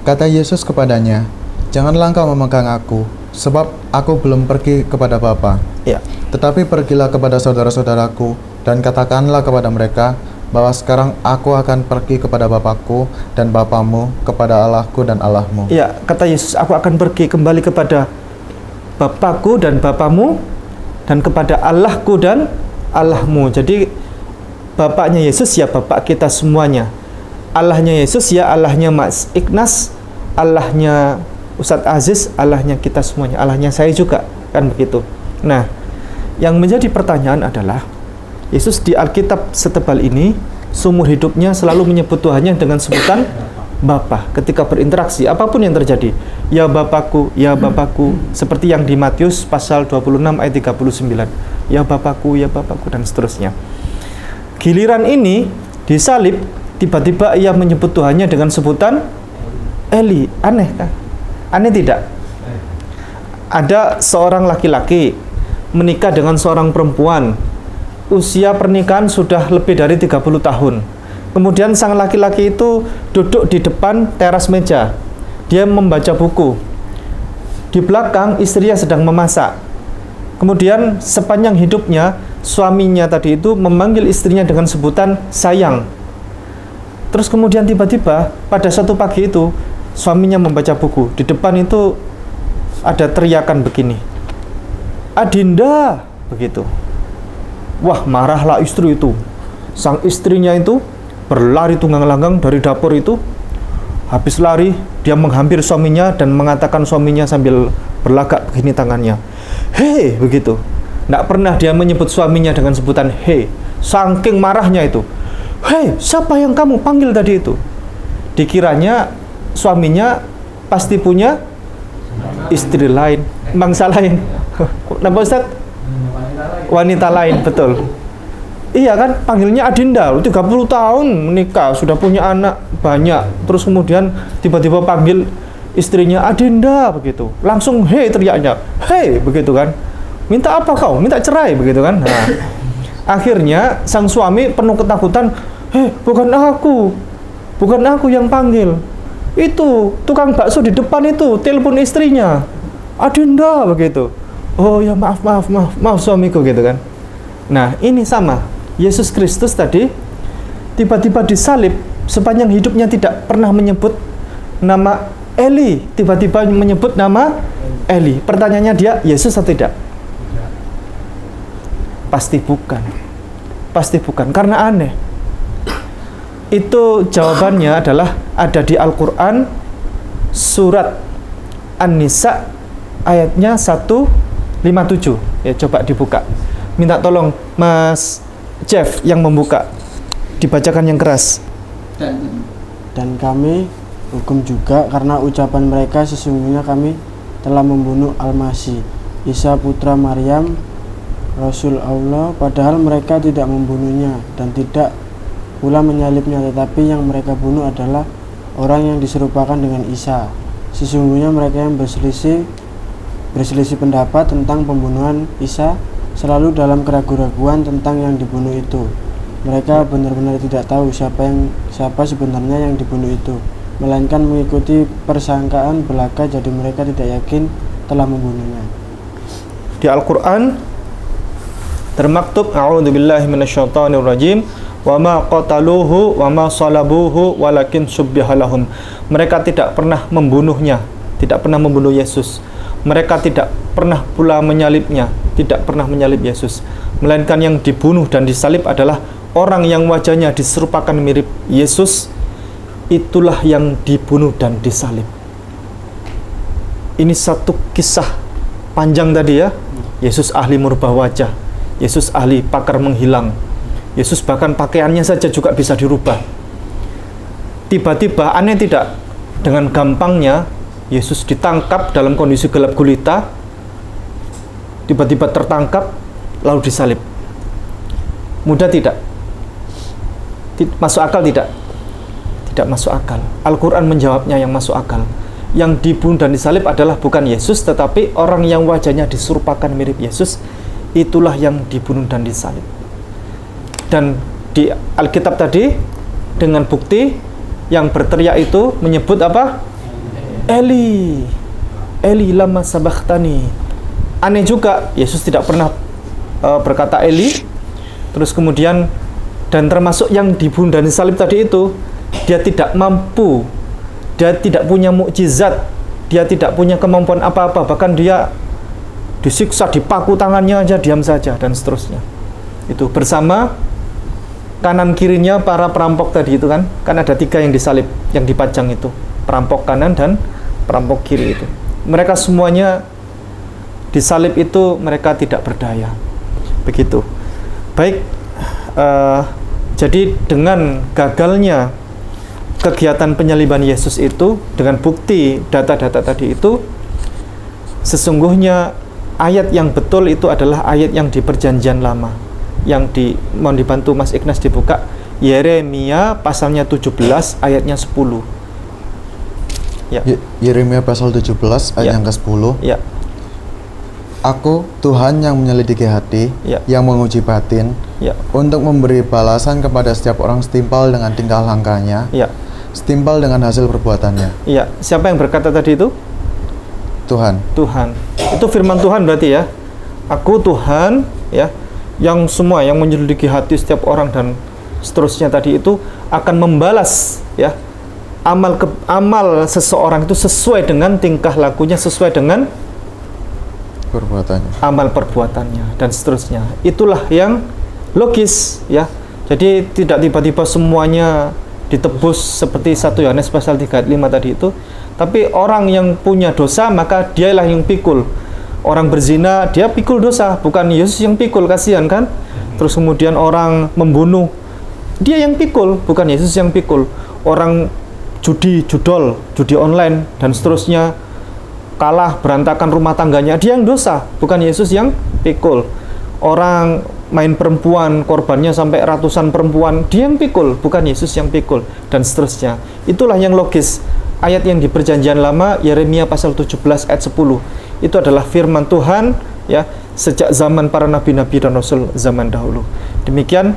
Kata Yesus kepadanya, janganlah engkau memegang aku, sebab aku belum pergi kepada Bapa. Iya. Tetapi pergilah kepada saudara-saudaraku dan katakanlah kepada mereka bahwa sekarang aku akan pergi kepada Bapakku dan Bapamu, kepada Allahku dan Allahmu. Iya, kata Yesus, aku akan pergi kembali kepada Bapakku dan Bapamu dan kepada Allahku dan Allahmu. Jadi Bapaknya Yesus ya Bapak kita semuanya. Allahnya Yesus ya Allahnya Mas Ignas, Allahnya Ustadz Aziz, Allahnya kita semuanya, Allahnya saya juga, kan begitu. Nah, yang menjadi pertanyaan adalah Yesus di Alkitab setebal ini seumur hidupnya selalu menyebut Tuhannya dengan sebutan Bapa. Ketika berinteraksi apapun yang terjadi, ya Bapakku, seperti yang di Matius pasal 26 ayat 39, ya Bapakku dan seterusnya. Giliran ini disalib, tiba-tiba ia menyebut Tuhannya dengan sebutan Eli. Aneh kan? Aneh tidak? Ada seorang laki-laki menikah dengan seorang perempuan, usia pernikahan sudah lebih dari 30 tahun. Kemudian sang laki-laki itu duduk di depan teras meja, dia membaca buku. Di belakang istrinya sedang memasak. Kemudian sepanjang hidupnya suaminya tadi itu memanggil istrinya dengan sebutan sayang. Terus kemudian tiba-tiba pada suatu pagi itu suaminya membaca buku. Di depan itu ada teriakan begini, Adinda, begitu. Wah, marahlah istri itu. Sang istrinya itu berlari tunggang-langgang dari dapur itu. Habis lari, dia menghampiri suaminya dan mengatakan suaminya sambil berlagak begini tangannya, hei, begitu. Tidak pernah dia menyebut suaminya dengan sebutan hei. Saking marahnya itu, hei, siapa yang kamu panggil tadi itu? Dikiranya suaminya pasti punya istri lain, bangsa lain. Kenapa Ustaz? Wanita lain, betul. Iya kan, panggilnya Adinda, 30 tahun menikah, sudah punya anak banyak. Terus kemudian tiba-tiba panggil istrinya Adinda, begitu. Langsung hei teriaknya, hei, begitu kan. Minta apa kau? Minta cerai, begitu kan. Nah, akhirnya sang suami penuh ketakutan, hei, bukan aku yang panggil. Itu tukang bakso di depan itu telepon istrinya, Adinda, begitu. Oh ya, maaf suamiku, gitu kan. Nah, ini sama. Yesus Kristus tadi tiba-tiba disalib, sepanjang hidupnya tidak pernah menyebut nama Eli, tiba-tiba menyebut nama Eli. Pertanyaannya dia Yesus atau tidak? Pasti bukan. Pasti bukan, karena aneh. Itu jawabannya adalah ada di Al-Quran surat An-Nisa ayatnya 157. Ya, coba dibuka. Minta tolong Mas Jeff yang membuka. Dibacakan yang keras. Dan kami hukum juga karena ucapan mereka sesungguhnya kami telah membunuh Al-Masih Isa putra Maryam Rasul Allah, padahal mereka tidak membunuhnya dan tidak pula menyalibnya, tetapi yang mereka bunuh adalah orang yang diserupakan dengan Isa. Sesungguhnya mereka yang berselisih pendapat tentang pembunuhan Isa selalu dalam keraguan-raguan tentang yang dibunuh itu. Mereka benar-benar tidak tahu siapa sebenarnya yang dibunuh itu, melainkan mengikuti persangkaan belaka, jadi mereka tidak yakin telah membunuhnya. Di Al-Quran termaktub a'udzubillahi minasyaitonirrajim wa ma qataluhu wa ma salabuhu walakin syubbiha lahum. Mereka tidak pernah membunuhnya, tidak pernah membunuh Yesus. Mereka tidak pernah pula menyalibnya, tidak pernah menyalib Yesus, melainkan yang dibunuh dan disalib adalah orang yang wajahnya diserupakan mirip Yesus. Itulah yang dibunuh dan disalib. Ini satu kisah panjang tadi ya. Yesus ahli merubah wajah, Yesus ahli pakar menghilang, Yesus bahkan pakaiannya saja juga bisa dirubah. Tiba-tiba, aneh tidak, dengan gampangnya Yesus ditangkap dalam kondisi gelap gulita, tiba-tiba tertangkap lalu disalib. Mudah tidak? Masuk akal tidak? Tidak masuk akal. Al-Quran menjawabnya yang masuk akal. Yang dibunuh dan disalib adalah bukan Yesus, tetapi orang yang wajahnya diserupakan mirip Yesus. Itulah yang dibunuh dan disalib. Dan di Alkitab tadi dengan bukti yang berteriak itu menyebut apa? Eli, Eli lama sabachthani. Aneh juga, Yesus tidak pernah berkata Eli. Terus kemudian, dan termasuk yang dibunuh dan disalib tadi itu, dia tidak mampu, dia tidak punya mukjizat, dia tidak punya kemampuan apa-apa, bahkan dia disiksa, dipaku tangannya aja, diam saja, dan seterusnya. Itu bersama kanan kirinya para perampok tadi itu kan ada 3 yang disalib, yang dipajang itu, perampok kanan dan perampok kiri itu. Mereka semuanya disalib itu, mereka tidak berdaya. Begitu. Baik, jadi dengan gagalnya kegiatan penyaliban Yesus itu, dengan bukti data-data tadi itu, sesungguhnya ayat yang betul itu adalah ayat yang di Perjanjian Lama, yang mohon dibantu Mas Ignas dibuka, Yeremia pasalnya 17 ayatnya 10. Ya. Yeremia pasal 17 ayat yang ke-10. Ya. Aku Tuhan yang menyelidiki hati, Ya. yang menguji batin, Ya. untuk memberi balasan kepada setiap orang setimpal dengan tingkah langkahnya, Ya. setimpal dengan hasil perbuatannya. Iya, siapa yang berkata tadi itu? Tuhan. Tuhan. Itu firman Tuhan berarti ya. Aku Tuhan ya, yang semua yang menyelidiki hati setiap orang dan seterusnya tadi itu akan membalas ya amal seseorang itu sesuai dengan tingkah lakunya, sesuai dengan Perbuatannya. amal perbuatannya dan seterusnya. Itulah yang logis ya. Jadi tidak tiba-tiba semuanya ditebus seperti 1 Yohanes pasal 3 ayat 5 tadi itu. Tapi orang yang punya dosa maka dialah yang pikul. Orang berzina dia pikul dosa, bukan Yesus yang pikul, kasihan kan? Terus kemudian orang membunuh, dia yang pikul, bukan Yesus yang pikul. Orang judi online dan seterusnya, kalah, berantakan rumah tangganya, dia yang dosa, bukan Yesus yang pikul. Orang main perempuan, korbannya sampai ratusan perempuan, dia yang pikul, bukan Yesus yang pikul, dan seterusnya. Itulah yang logis. Ayat yang di Perjanjian Lama, Yeremia pasal 17 ayat 10, itu adalah firman Tuhan ya, sejak zaman para nabi-nabi dan rasul zaman dahulu. Demikian,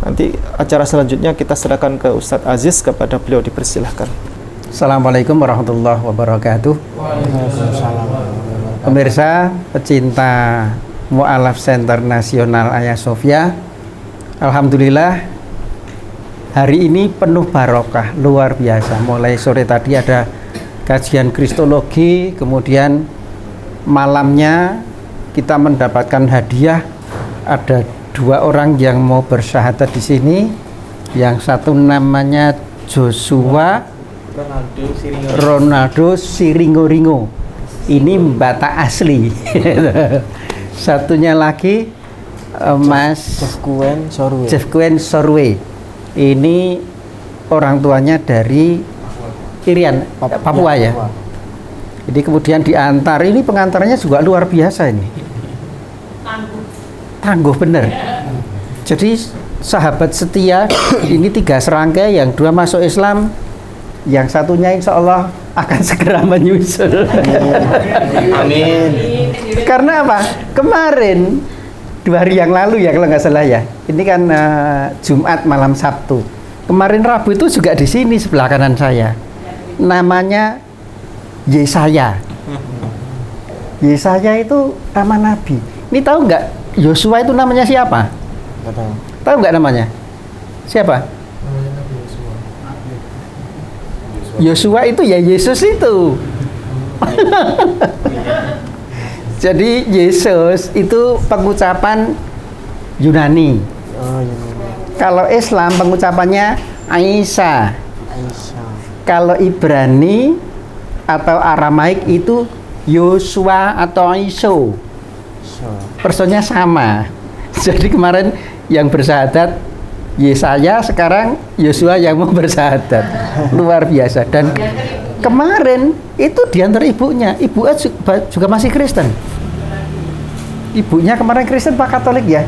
nanti acara selanjutnya kita serahkan ke Ustadz Aziz, kepada beliau dipersilahkan. Assalamualaikum warahmatullahi wabarakatuh. Pemirsa pecinta Mu'alaf Center Nasional Ayah Sofia, alhamdulillah Hari ini penuh barokah, luar biasa. Mulai sore tadi ada kajian kristologi, kemudian malamnya kita mendapatkan hadiah. Ada 2 orang yang mau bersyahadat di sini. Yang satu namanya Joshua Ronaldo Siringo-Ringo. Ini Batak asli. Satunya lagi Mas Jeff Kuen Sorwe. Ini orang tuanya dari Irian, Papua ya. Jadi kemudian diantar. Ini pengantarnya juga luar biasa ini. Tangguh bener. Jadi sahabat setia ini 3 serangkai, yang 2 masuk Islam, yang satunya insya Allah akan segera menyusul. Amin. Karena apa? Kemarin 2 hari yang lalu ya kalau nggak salah ya. Ini kan Jumat malam Sabtu. Kemarin Rabu itu juga di sini sebelah kanan saya. Namanya Yesaya. Yesaya itu nama Nabi. Ini tahu nggak? Yosua itu namanya siapa? Tahu nggak namanya? Siapa? Yosua itu ya Yesus itu. Jadi Yesus itu pengucapan Yunani. Kalau Islam pengucapannya Aisyah. Kalau Ibrani atau Aramaik itu Yosua atau Aiso. Personnya sama. Jadi kemarin yang bersyahadat Yesaya, sekarang Yosua yang mau bersyahadat. Luar biasa. Dan kemarin itu diantar ibunya. Ibunya juga masih Kristen. Ibunya kemarin Kristen Pak Katolik ya?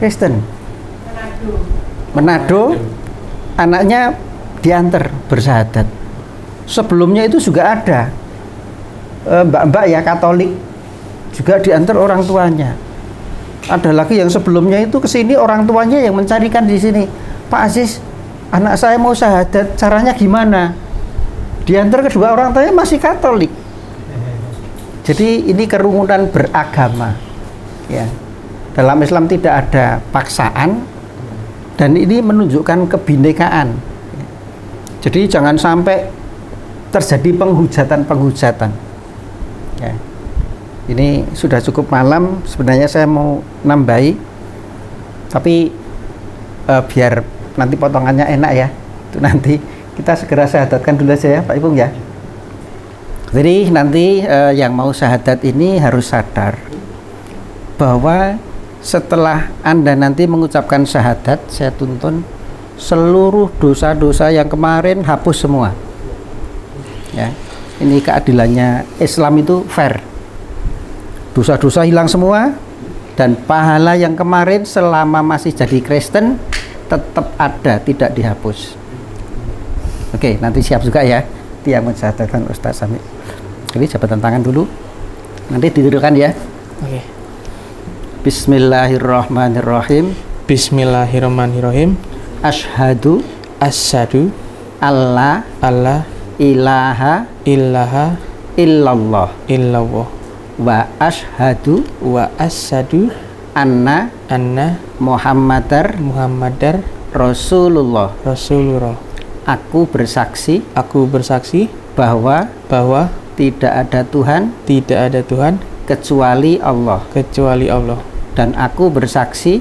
Kristen. Manado. Anaknya diantar bersyahadat. Sebelumnya itu juga ada mbak-mbak ya Katolik juga diantar orang tuanya. Ada lagi yang sebelumnya itu kesini orang tuanya yang mencarikan di sini. Pak Aziz, anak saya mau syahadat, caranya gimana? Diantar kedua orang tuanya masih Katolik. Jadi ini kerumunan beragama. Ya. Dalam Islam tidak ada paksaan dan ini menunjukkan kebinekaan. Jadi jangan sampai terjadi penghujatan. Ya. Ini sudah cukup malam, sebenarnya saya mau nambahi, tapi biar nanti potongannya enak ya, itu nanti kita segera syahadatkan dulu aja ya Pak Ipung ya. Jadi nanti yang mau syahadat ini harus sadar bahwa setelah Anda nanti mengucapkan syahadat, saya tuntun seluruh dosa-dosa yang kemarin hapus semua. Ya, ini keadilannya Islam itu fair. Dosa-dosa hilang semua dan pahala yang kemarin selama masih jadi Kristen tetap ada, tidak dihapus. Oke, nanti siap juga ya dia mensyahadatkan Ustaz Sami. Jadi jabatan tangan dulu. Nanti didudukkan ya. Oke. Bismillahirrahmanirrahim. Bismillahirrahmanirrahim. Asyhadu alla ilaha illallah wa asyhadu anna Muhammadar Rasulullah. Aku bersaksi bahwa tidak ada Tuhan kecuali Allah. Dan aku bersaksi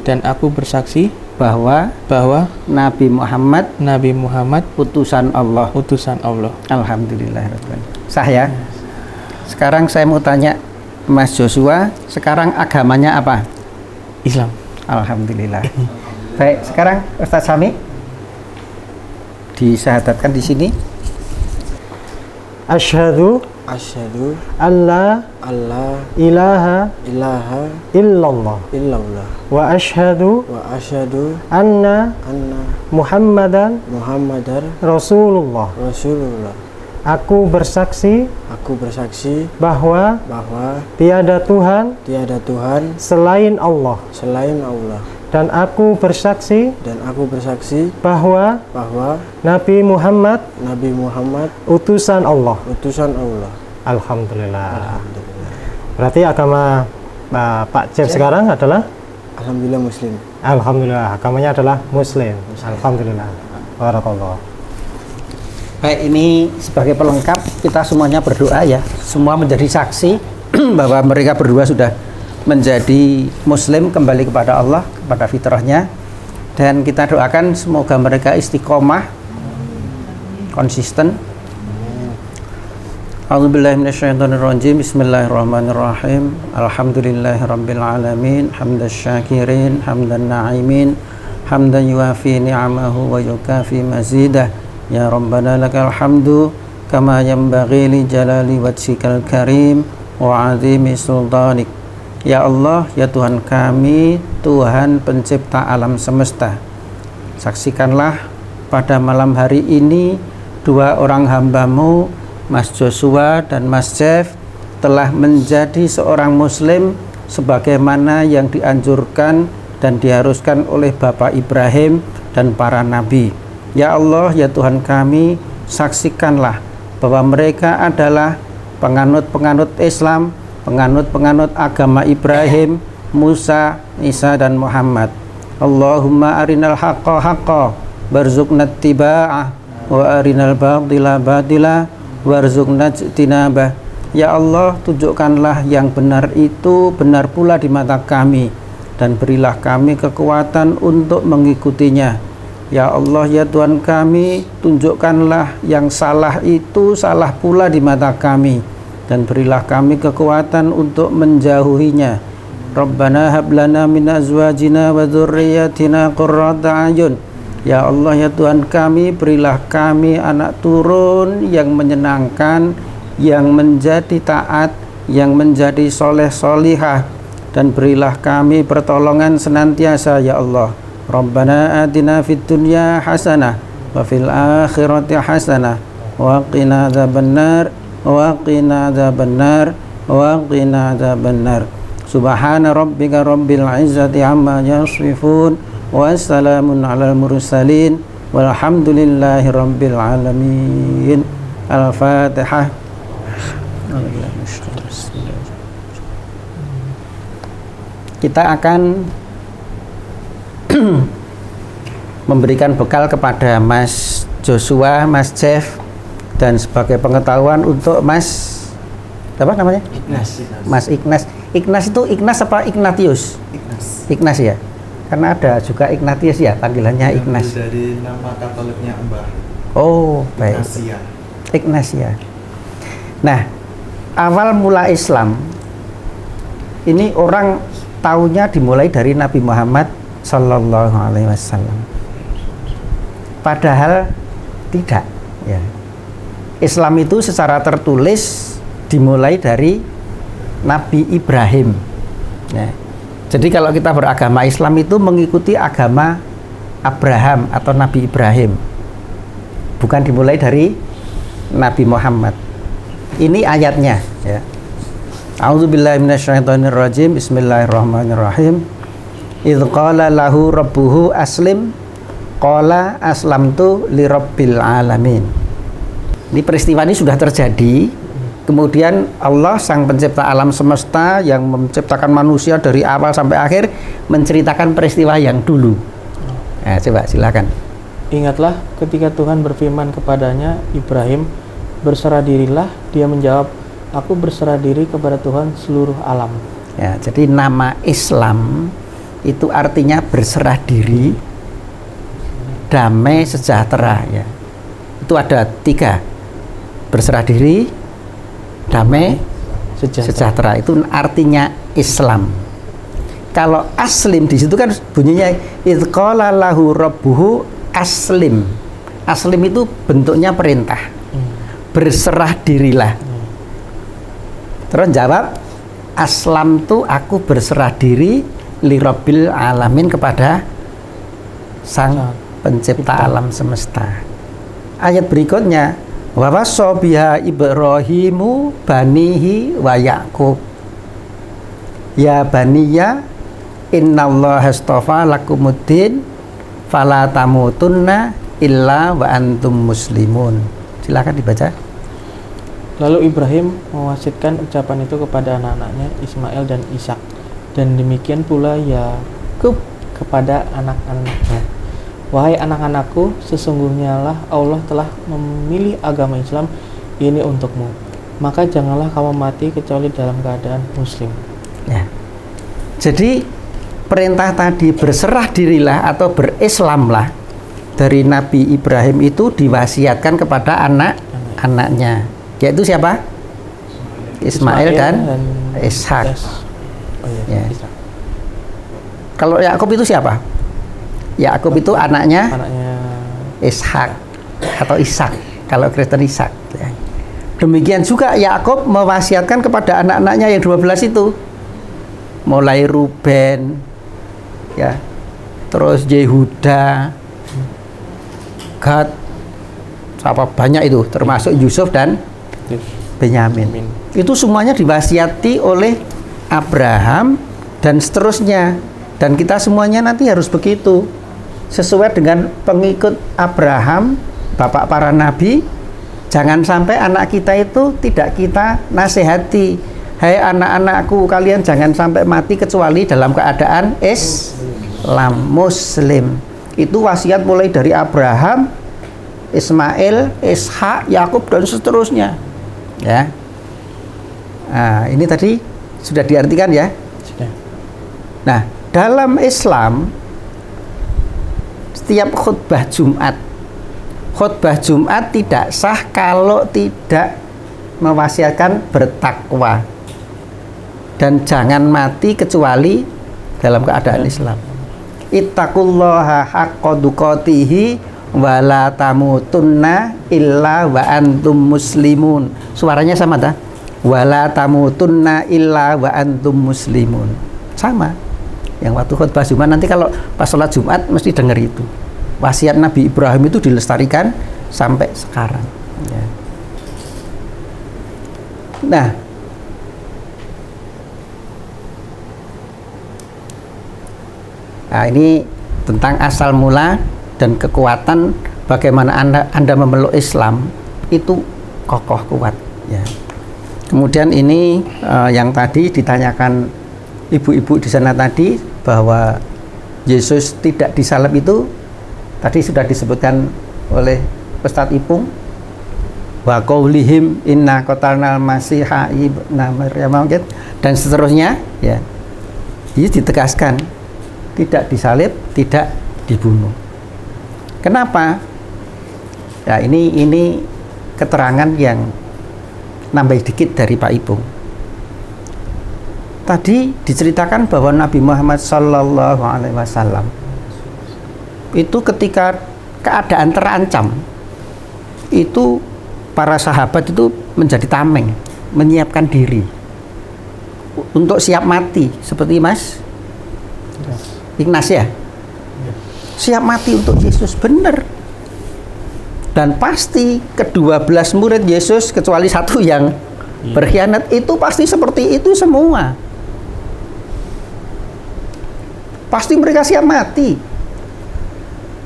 bahwa Nabi Muhammad utusan Allah. Alhamdulillah. Sah ya. Sekarang saya mau tanya Mas Joshua, sekarang agamanya apa? Islam. Alhamdulillah. Baik, sekarang Ustaz Sami disyahadatkan di sini. Asyhadu alla ilaha illallah wa asyhadu anna Muhammadan Rasulullah. Aku bersaksi bahwa tiada Tuhan selain Allah. Dan aku bersaksi bahwa Nabi Muhammad utusan Allah. Alhamdulillah. Berarti agama Pak Jeff sekarang adalah Alhamdulillah Muslim. Alhamdulillah, agamanya adalah Muslim. Alhamdulillah. Barakallah. Baik, ini sebagai pelengkap kita semuanya berdoa ya. Semua menjadi saksi bahwa mereka berdua sudah menjadi Muslim, kembali kepada Allah, kepada fitrahnya. Dan kita doakan semoga mereka istiqomah, konsisten. A'udzubillahi minasyaitonirrajim. Bismillahirrahmanirrahim. Alhamdulillahirabbil alamin. Hamdasy syakirin, hamdan na'imin, hamdan yuafi ni'amahu wa yukafi mazidah. Ya Rabbana lakal hamdu kama yanbaghi li jalali wajhikal karim wa 'azimi sultanik. Ya Allah, ya Tuhan kami, Tuhan pencipta alam semesta. Saksikanlah pada malam hari ini dua orang hamba-Mu, Mas Joshua dan Mas Jeff, telah menjadi seorang Muslim sebagaimana yang dianjurkan dan diharuskan oleh Bapak Ibrahim dan para nabi. Ya Allah, ya Tuhan kami, saksikanlah bahwa mereka adalah penganut-penganut Islam, penganut-penganut agama Ibrahim, Musa, Isa dan Muhammad. Allahumma arinal haqqa haqqa warzuqna ittiba'ah wa arinal batila batila warzuqna ijtinabah. Ya Allah, tunjukkanlah yang benar itu benar pula di mata kami, dan berilah kami kekuatan untuk mengikutinya. Ya Allah, ya Tuhan kami, tunjukkanlah yang salah itu salah pula di mata kami, dan berilah kami kekuatan untuk menjauhinya. Rabbana hablana min azwajina wa dzurriyyatina qurrata a'yun. Ya Allah, ya Tuhan kami, berilah kami anak turun yang menyenangkan, yang menjadi taat, yang menjadi soleh solihah, dan berilah kami pertolongan senantiasa ya Allah. Rabbana atina fid dunya hasanah wa fil akhirati hasanah wa qina adzabannar wa qina adzabannar wa qina adzabannar. Subhana rabbika rabbil izzati amma yasifun wa salamun alal mursalin walhamdulillahi rabbil alamin. Al-Fatihah. Kita akan memberikan bekal kepada Mas Joshua, Mas Jeff, dan sebagai pengetahuan untuk Mas apa namanya? Ignas. Mas Ignas. Ignas itu Ignas apa Ignatius? Ignas. Ignas ya. Karena ada juga Ignatius ya, panggilannya Ignas. Dari nama Katoliknya Mbah. Oh, baik. Ignatia. Ignatia. Nah, awal mula Islam ini orang taunya dimulai dari Nabi Muhammad Sallallahu Alaihi Wasallam. Padahal tidak. Ya. Islam itu secara tertulis dimulai dari Nabi Ibrahim. Nah, jadi kalau kita beragama Islam itu mengikuti agama Abraham atau Nabi Ibrahim, bukan dimulai dari Nabi Muhammad. Ini ayatnya. Ya. A'udzubillahi minasyaitonirrajim. Bismillahirrahmanirrahim. Idz qala lahu rabbuhu aslim qala aslamtu lirabbil alamin. Ini peristiwa ini sudah terjadi. Kemudian Allah sang pencipta alam semesta yang menciptakan manusia dari awal sampai akhir menceritakan peristiwa yang dulu. Nah, coba silakan. Ingatlah ketika Tuhan berfirman kepadanya, Ibrahim, berserah dirilah. Dia menjawab, aku berserah diri kepada Tuhan seluruh alam. Ya, jadi nama Islam itu artinya berserah diri, damai sejahtera. Ya, itu ada 3: berserah diri, damai sejahtera. Itu artinya Islam. Kalau aslim di situ kan bunyinya idz qala lahu rabbuhu aslim. Aslim itu bentuknya perintah. Berserah dirilah. Terus jawab, aslam tu aku berserah diri lirabbil alamin kepada sang pencipta alam semesta. Ayat berikutnya, wa wasobiha Ibrahimu banihi wa Yaqub. Ya baniya innallaha astafa lakumuddin fala tamutunna illa wa antum muslimun. Silakan dibaca. Lalu Ibrahim mewasitkan ucapan itu kepada anak-anaknya Ismail dan Ishak, dan demikian pula Yakub kepada anak-anaknya. Wahai anak-anakku, sesungguhnya lah Allah telah memilih agama Islam ini untukmu. Maka janganlah kamu mati kecuali dalam keadaan muslim. Ya. Jadi perintah tadi berserah dirilah atau berislamlah dari Nabi Ibrahim itu diwasiatkan kepada anak-anaknya. Yaitu siapa? Ismail dan Ishak. Oh iya, Ya. Ishak. Kalau Yakub itu siapa? Yakub itu anaknya Ishak atau Ishak. Kalau Kristen Ishak. Ya. Demikian juga Yakub mewasiatkan kepada anak-anaknya yang 12 itu. Mulai Ruben, ya, terus Yehuda, Gad, apa banyak itu, termasuk Yusuf dan Benyamin. Itu semuanya diwasiati oleh Abraham dan seterusnya. Dan kita semuanya nanti harus begitu. Sesuai dengan pengikut Abraham, bapak para nabi, jangan sampai anak kita itu tidak kita nasihati. Hai anak-anakku, kalian jangan sampai mati kecuali dalam keadaan Islam, Muslim. Itu wasiat mulai dari Abraham, Ismail, Ishak, Yakub dan seterusnya. Ya. Nah, ini tadi sudah diartikan ya. Sudah. Nah, dalam Islam setiap khutbah Jumat tidak sah kalau tidak mewasiatkan bertakwa dan jangan mati kecuali dalam keadaan Islam. Ittaqullaha haqqa tuqatihi wa la tamutunna illa wa antum muslimun. Suaranya sama tak? Wa la tamutunna illa wa antum muslimun. Sama. Yang waktu khutbah Jumat, nanti kalau pas sholat Jumat mesti dengar itu. Wasiat Nabi Ibrahim itu dilestarikan sampai sekarang. Ya. Nah, ini tentang asal mula dan kekuatan bagaimana Anda memeluk Islam itu kokoh kuat. Ya. Kemudian ini yang tadi ditanyakan ibu-ibu di sana tadi bahwa Yesus tidak disalib itu tadi sudah disebutkan oleh Ustadz Ipung. Wa qaulihim inna qatalnal masiha ibna maryam dan seterusnya, ya. Ini ditegaskan tidak disalib, tidak dibunuh. Kenapa? Ya, ini keterangan yang nambah dikit dari Pak Ipung. Tadi diceritakan bahwa Nabi Muhammad Sallallahu Alaihi Wasallam itu ketika keadaan terancam, itu para sahabat itu menjadi tameng, menyiapkan diri untuk siap mati, seperti Mas Ignas ya, siap mati untuk Yesus, benar. Dan pasti ke-12 murid Yesus kecuali satu yang berkhianat itu pasti seperti itu semua. Pasti mereka siap mati.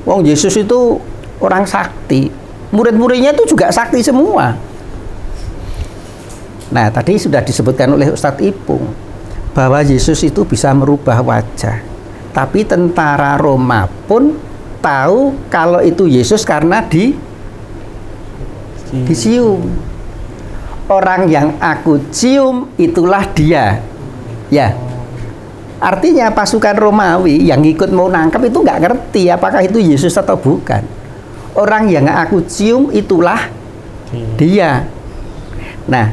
Wong Yesus itu orang sakti, murid-muridnya itu juga sakti semua. Nah, tadi sudah disebutkan oleh Ustadz Ipung bahwa Yesus itu bisa merubah wajah. Tapi tentara Roma pun tahu kalau itu Yesus karena dicium. Orang yang aku cium itulah dia. Ya. Artinya pasukan Romawi yang ikut mau nangkap itu nggak ngerti apakah itu Yesus atau bukan. Orang yang aku cium itulah dia. Nah,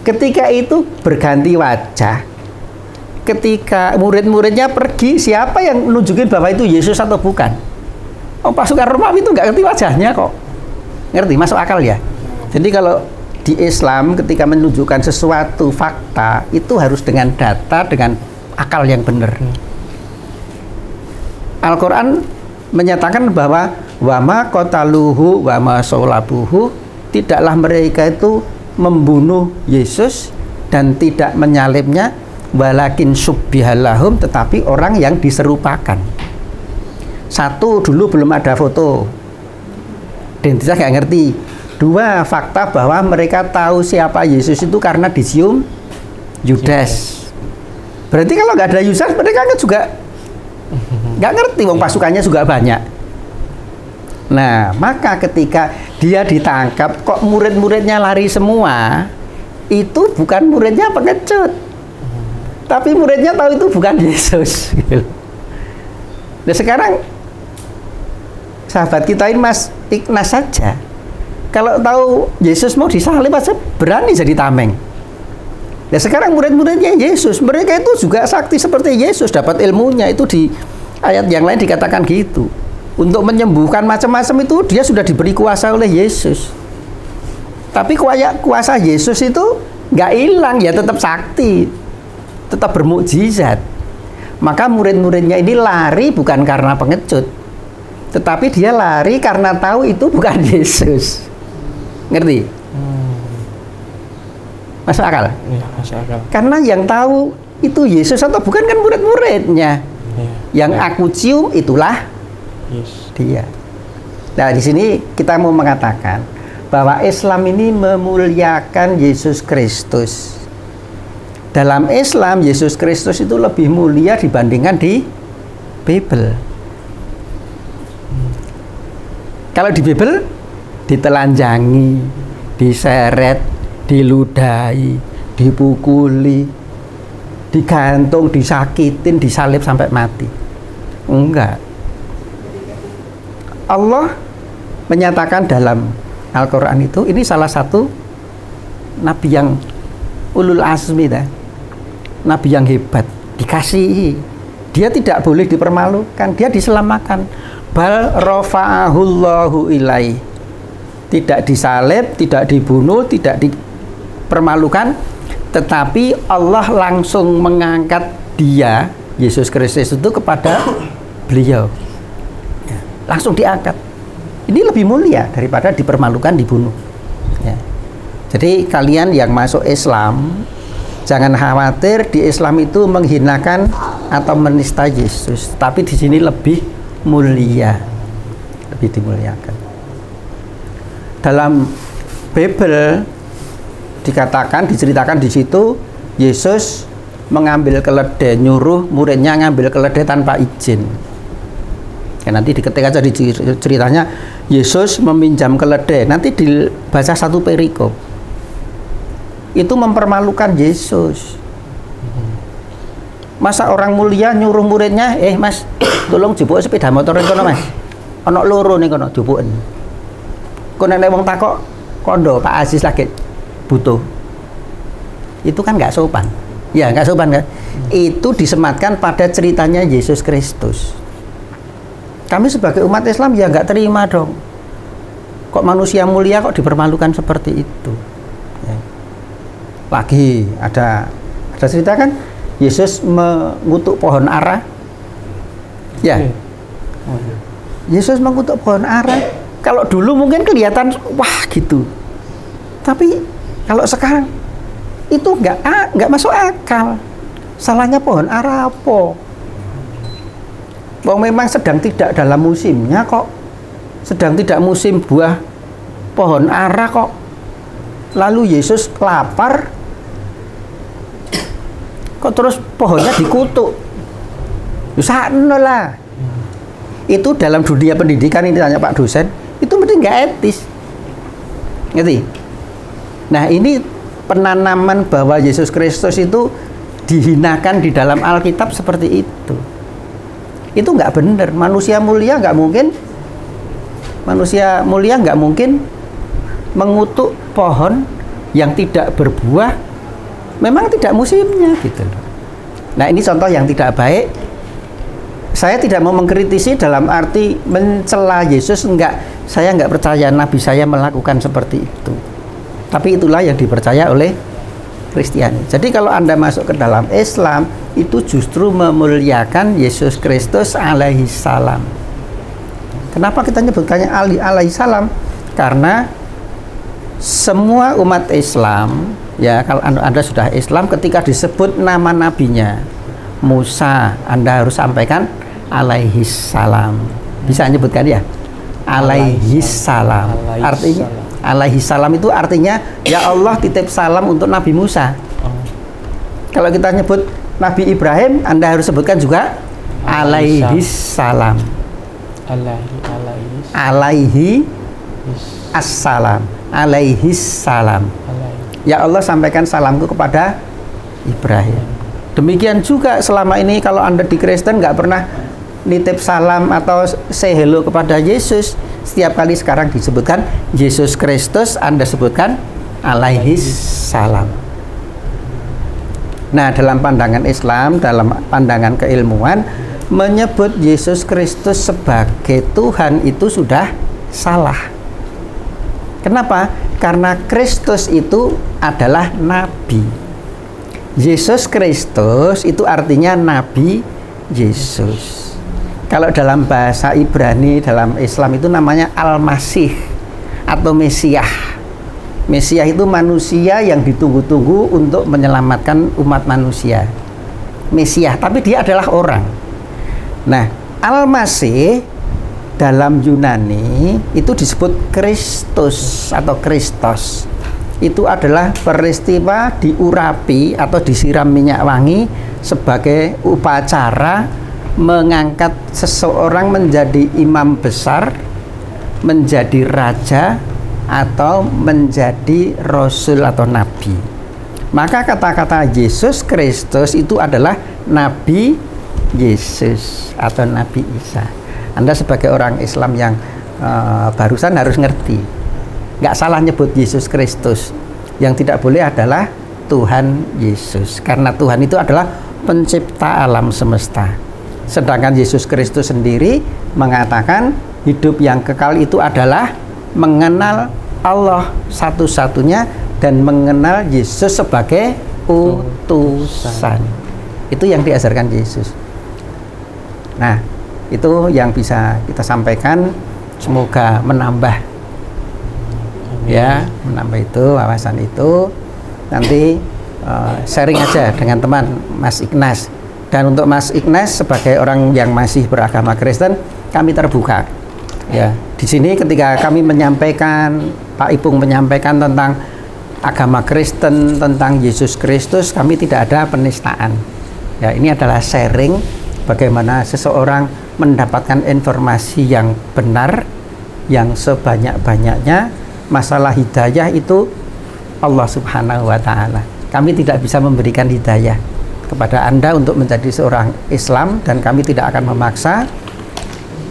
ketika itu berganti wajah. Ketika murid-muridnya pergi, siapa yang nunjukin bahwa itu Yesus atau bukan? Oh, pasukan Romawi itu nggak ngerti wajahnya kok. Ngerti, masuk akal ya? Jadi kalau di Islam ketika menunjukkan sesuatu fakta, itu harus dengan data, dengan akal yang benar. Al-Quran menyatakan bahwa wama qataluhu wama sholabuhu, tidaklah mereka itu membunuh Yesus dan tidak menyalibnya, walakin subbihalahum, tetapi orang yang diserupakan. Satu, dulu belum ada foto, identitas nggak ngerti. Dua, fakta bahwa mereka tahu siapa Yesus itu karena dicium Yudas. Berarti kalau nggak ada Yudas, mereka kan juga nggak ngerti, wong pasukannya juga banyak. Nah, maka ketika dia ditangkap, kok murid-muridnya lari semua, itu bukan muridnya pengecut, tapi muridnya tahu itu bukan Yesus. Nah sekarang sahabat kita ini Mas Ignas saja, kalau tahu Yesus mau disalib aja berani jadi tameng. Nah sekarang murid-muridnya Yesus, mereka itu juga sakti seperti Yesus, dapat ilmunya. Itu di ayat yang lain dikatakan gitu. Untuk menyembuhkan macam-macam itu dia sudah diberi kuasa oleh Yesus. Tapi kuasa Yesus itu nggak hilang, ya tetap sakti, tetap bermukjizat. Maka murid-muridnya ini lari bukan karena pengecut, tetapi dia lari karena tahu itu bukan Yesus. Ngerti? Masuk akal? Iya, masuk akal. Karena yang tahu itu Yesus atau bukan kan murid-muridnya. Iya. Yang aku cium itulah Yes. dia. Nah, di sini kita mau mengatakan bahwa Islam ini memuliakan Yesus Kristus. Dalam Islam, Yesus Kristus itu lebih mulia dibandingkan di Bible. Kalau di Bible ditelanjangi, diseret, diludahi, dipukuli, digantung, disakitin, disalib sampai mati. Enggak. Allah menyatakan dalam Al-Quran itu, ini salah satu nabi yang ulul azmi, nabi yang hebat, dikasihi. Dia tidak boleh dipermalukan, dia diselamatkan. Bal rafa'ahullahu ilai. Tidak disalib, tidak dibunuh, tidak dipermalukan, tetapi Allah langsung mengangkat dia, Yesus Kristus itu, kepada beliau. Langsung diangkat. Ini lebih mulia daripada dipermalukan, dibunuh. Ya. Jadi kalian yang masuk Islam, jangan khawatir di Islam itu menghinakan atau menista Yesus, tapi di sini lebih mulia, lebih dimuliakan. Dalam Bible dikatakan, diceritakan di situ, Yesus mengambil keledai, nyuruh muridnya ngambil keledai tanpa izin. Ya, nanti diketik aja di ceritanya, Yesus meminjam keledai. Nanti dibaca satu perikop. Itu mempermalukan Yesus. Masa orang mulia nyuruh muridnya, Mas, tolong jupuk sepeda motor kono Mas. Ono loro ning kono jupuken. Kok nek wong takok, kondo Pak Aziz lagi butuh. Itu kan nggak sopan. Ya, nggak sopan kan? Itu disematkan pada ceritanya Yesus Kristus. Kami sebagai umat Islam ya nggak terima dong. Kok manusia mulia kok dipermalukan seperti itu? Ya. Lagi ada cerita kan, Yesus mengutuk pohon ara. Ya. Yesus mengutuk pohon ara. Kalau dulu mungkin kelihatan wah gitu. Tapi kalau sekarang itu nggak masuk akal. Salahnya pohon ara apa? Wong memang sedang tidak dalam musimnya kok, sedang tidak musim buah pohon ara kok. Lalu Yesus lapar, kok terus pohonnya dikutuk? Sakno lah. Itu dalam dunia pendidikan, ini tanya Pak dosen, itu mesti nggak etis. Ngerti? Nah ini penanaman bahwa Yesus Kristus itu dihinakan di dalam Alkitab seperti itu. Itu nggak benar. Manusia mulia nggak mungkin mengutuk pohon yang tidak berbuah, memang tidak musimnya gitu loh. Nah ini contoh yang tidak baik. Saya tidak mau mengkritisi dalam arti mencela Yesus, enggak. Saya nggak percaya Nabi saya melakukan seperti itu. Tapi itulah yang dipercaya oleh Kristiani. Jadi kalau Anda masuk ke dalam Islam, itu justru memuliakan Yesus Kristus alaihi salam. Kenapa kita nyebutkannya alaihi salam? Karena semua umat Islam, ya kalau Anda sudah Islam, ketika disebut nama nabinya Musa, Anda harus sampaikan alaihi salam. Bisa nyebutkan ya? Alaihi salam. Artinya alaihi salam itu artinya ya Allah titip salam untuk Nabi Musa. Kalau kita nyebut Nabi Ibrahim, Anda harus sebutkan juga alaihis salam. Alaihi assalam. Alaihis salam. Ya Allah, sampaikan salamku kepada Ibrahim. Demikian juga selama ini kalau Anda di Kristen nggak pernah nitip salam atau say hello kepada Yesus, setiap kali sekarang disebutkan Yesus Kristus, Anda sebutkan alaihis salam. Nah, dalam pandangan Islam, dalam pandangan keilmuan, menyebut Yesus Kristus sebagai Tuhan itu sudah salah. Kenapa? Karena Kristus itu adalah nabi. Yesus Kristus itu artinya Nabi Yesus. Kalau dalam bahasa Ibrani, dalam Islam itu namanya Al-Masih atau Mesiah. Mesiah itu manusia yang ditunggu-tunggu untuk menyelamatkan umat manusia. Mesiah, tapi dia adalah orang. Nah, Al-Masih dalam Yunani itu disebut Kristus atau Kristos. Itu adalah peristiwa diurapi atau disiram minyak wangi sebagai upacara mengangkat seseorang menjadi imam besar, menjadi raja, atau menjadi rasul atau nabi. Maka kata-kata Yesus Kristus itu adalah Nabi Yesus atau Nabi Isa. Anda sebagai orang Islam yang barusan harus ngerti, nggak salah nyebut Yesus Kristus. Yang tidak boleh adalah Tuhan Yesus, karena Tuhan itu adalah pencipta alam semesta. Sedangkan Yesus Kristus sendiri mengatakan hidup yang kekal itu adalah mengenal Allah satu-satunya dan mengenal Yesus sebagai utusan. Itu yang diajarkan Yesus. Nah, itu yang bisa kita sampaikan. Semoga menambah, ya, menambah itu wawasan itu. Nanti sharing aja dengan teman Mas Ignas. Dan untuk Mas Ignas sebagai orang yang masih beragama Kristen, kami terbuka. Ya, di sini ketika kami menyampaikan, Pak Ipung menyampaikan tentang agama Kristen, tentang Yesus Kristus, kami tidak ada penistaan. Ya, ini adalah sharing bagaimana seseorang mendapatkan informasi yang benar, yang sebanyak-banyaknya. Masalah hidayah itu Allah Subhanahu wa Ta'ala. Kami tidak bisa memberikan hidayah kepada Anda untuk menjadi seorang Islam, dan kami tidak akan memaksa.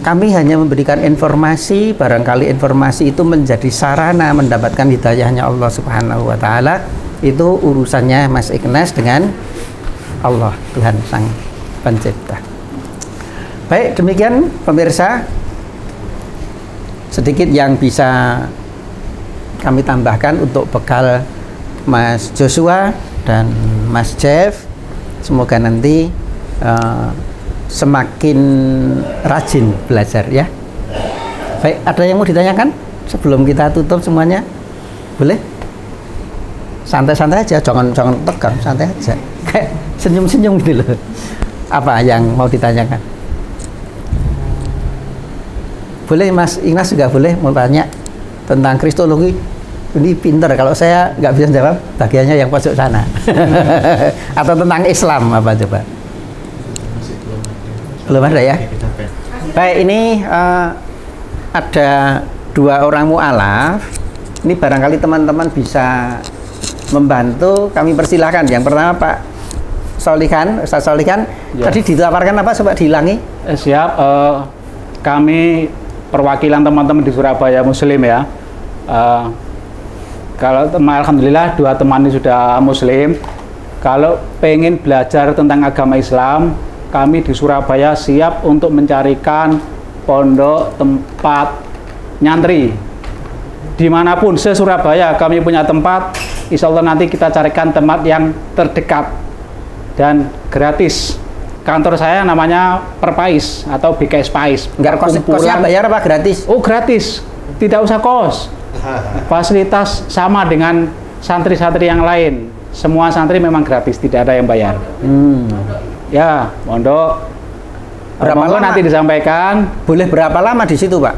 Kami hanya memberikan informasi, barangkali informasi itu menjadi sarana mendapatkan hidayahnya Allah Subhanahu wa Ta'ala. Itu urusannya Mas Ignas dengan Allah, Tuhan Sang Pencipta. Baik, demikian pemirsa, sedikit yang bisa kami tambahkan untuk bekal Mas Joshua dan Mas Jeff. Semoga nanti semakin rajin belajar, ya. Baik, ada yang mau ditanyakan sebelum kita tutup semuanya? Boleh? Santai-santai aja, jangan tegang, santai aja. Kayak senyum-senyum gitu loh. Apa yang mau ditanyakan? Boleh, Mas Ignas juga boleh mau tanya tentang kristologi. Ini pinter, kalau saya nggak bisa jawab bagiannya yang pojok sana. Atau tentang Islam apa coba? Belum ada ya? Baik, ini ada dua orang mu'alaf. Ini barangkali teman-teman bisa membantu, kami persilahkan. Yang pertama Pak Solikan, Ustaz Solikan, ya. Tadi ditawarkan apa? Coba diulangi. Siap, kami perwakilan teman-teman di Surabaya Muslim, ya. Kalau alhamdulillah dua teman ini sudah Muslim. Kalau pengen belajar tentang agama Islam, kami di Surabaya siap untuk mencarikan pondok tempat nyantri dimanapun se-Surabaya. Kami punya tempat, insya Allah nanti kita carikan tempat yang terdekat dan gratis. Kantor saya namanya Perpais atau BKS Pais. Enggak, kosnya bayar apa gratis? Oh, gratis, tidak usah kos. Fasilitas sama dengan santri-santri yang lain. Semua santri memang gratis, tidak ada yang bayar. Ya, pondok. Berapa lama nanti disampaikan? Boleh berapa lama di situ, Pak?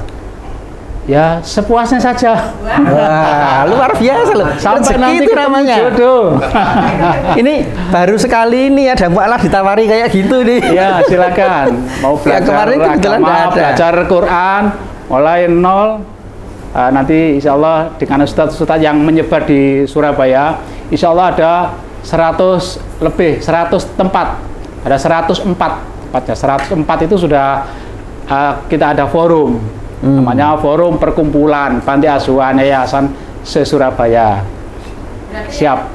Ya sepuasnya saja. Wah, luar biasa loh. Sampai Rezeki nanti itu ketemu namanya. jodoh. Ini baru sekali ini ada mualaf ditawari kayak gitu nih. Ya silakan. Mau Ya, belajar kemarin kebetulan agama, nggak ada. belajar Quran, mulai nol. Nanti insya Allah dengan ustadz-ustadz yang menyebar di Surabaya, insya Allah ada 100 lebih, 100 tempat. Ada 104 tempatnya. 104 itu sudah kita ada forum. Namanya Forum Perkumpulan Panti Asuhan Yayasan se-Surabaya. Siap.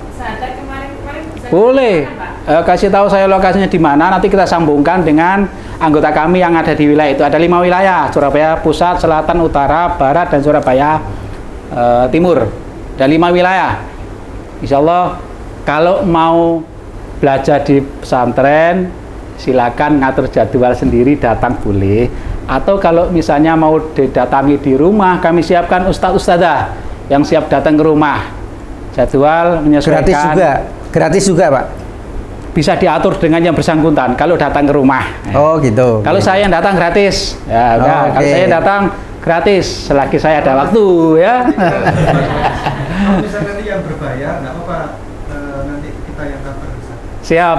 Boleh. Kasih tahu saya lokasinya di mana, nanti kita sambungkan dengan anggota kami yang ada di wilayah itu. Ada 5 wilayah, Surabaya Pusat, Selatan, Utara, Barat, dan Surabaya Timur. Ada 5 wilayah. Insya Allah kalau mau belajar di pesantren, silakan ngatur jadwal sendiri, datang boleh. Atau kalau misalnya mau didatangi di rumah, kami siapkan ustadz-ustadzah yang siap datang ke rumah. Jadwal menyesuaikan. Gratis juga Pak. Bisa diatur dengan yang bersangkutan kalau datang ke rumah. Oh gitu. Kalau saya yang datang gratis, ya udah. Oke. Kalau saya datang gratis selagi saya ada waktu, ya. Kalau misalnya nanti yang berbayar, nggak apa-apa, nanti kita yang cover.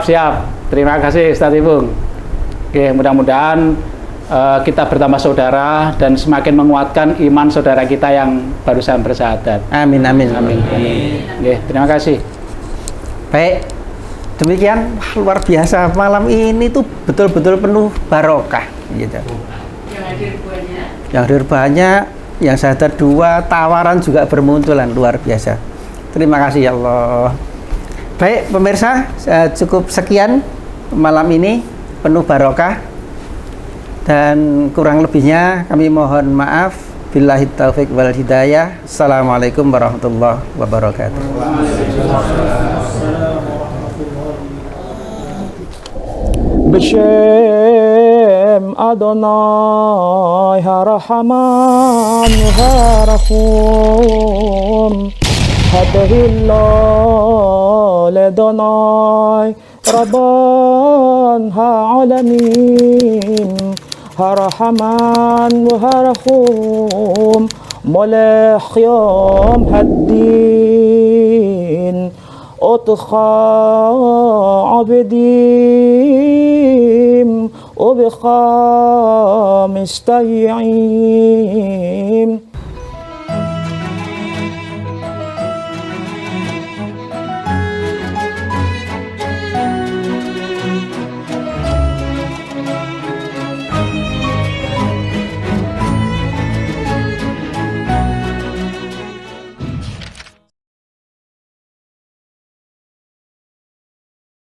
Siap. Terima kasih Ustadz Ibung. Oke, mudah-mudahan kita bertambah saudara dan semakin menguatkan iman saudara kita yang barusan bersyahadat. Amin. Oke, terima kasih. Baik. Demikian luar biasa malam ini tuh betul-betul penuh barokah gitu. Yang hadir banyak, yang syahadat 2, tawaran juga bermunculan luar biasa. Terima kasih ya Allah. Baik pemirsa, cukup sekian malam ini penuh barokah dan kurang lebihnya kami mohon maaf. Billahi taufik wal hidayah. Assalamualaikum warahmatullahi wabarakatuh. B'Shem Adonai HaRahman HaRahum Hadahillah Ledonai Rabban Ha'alamin HaRahman HaRahum Molech Yom Haddin أطخى عبديم وبخا مستيعين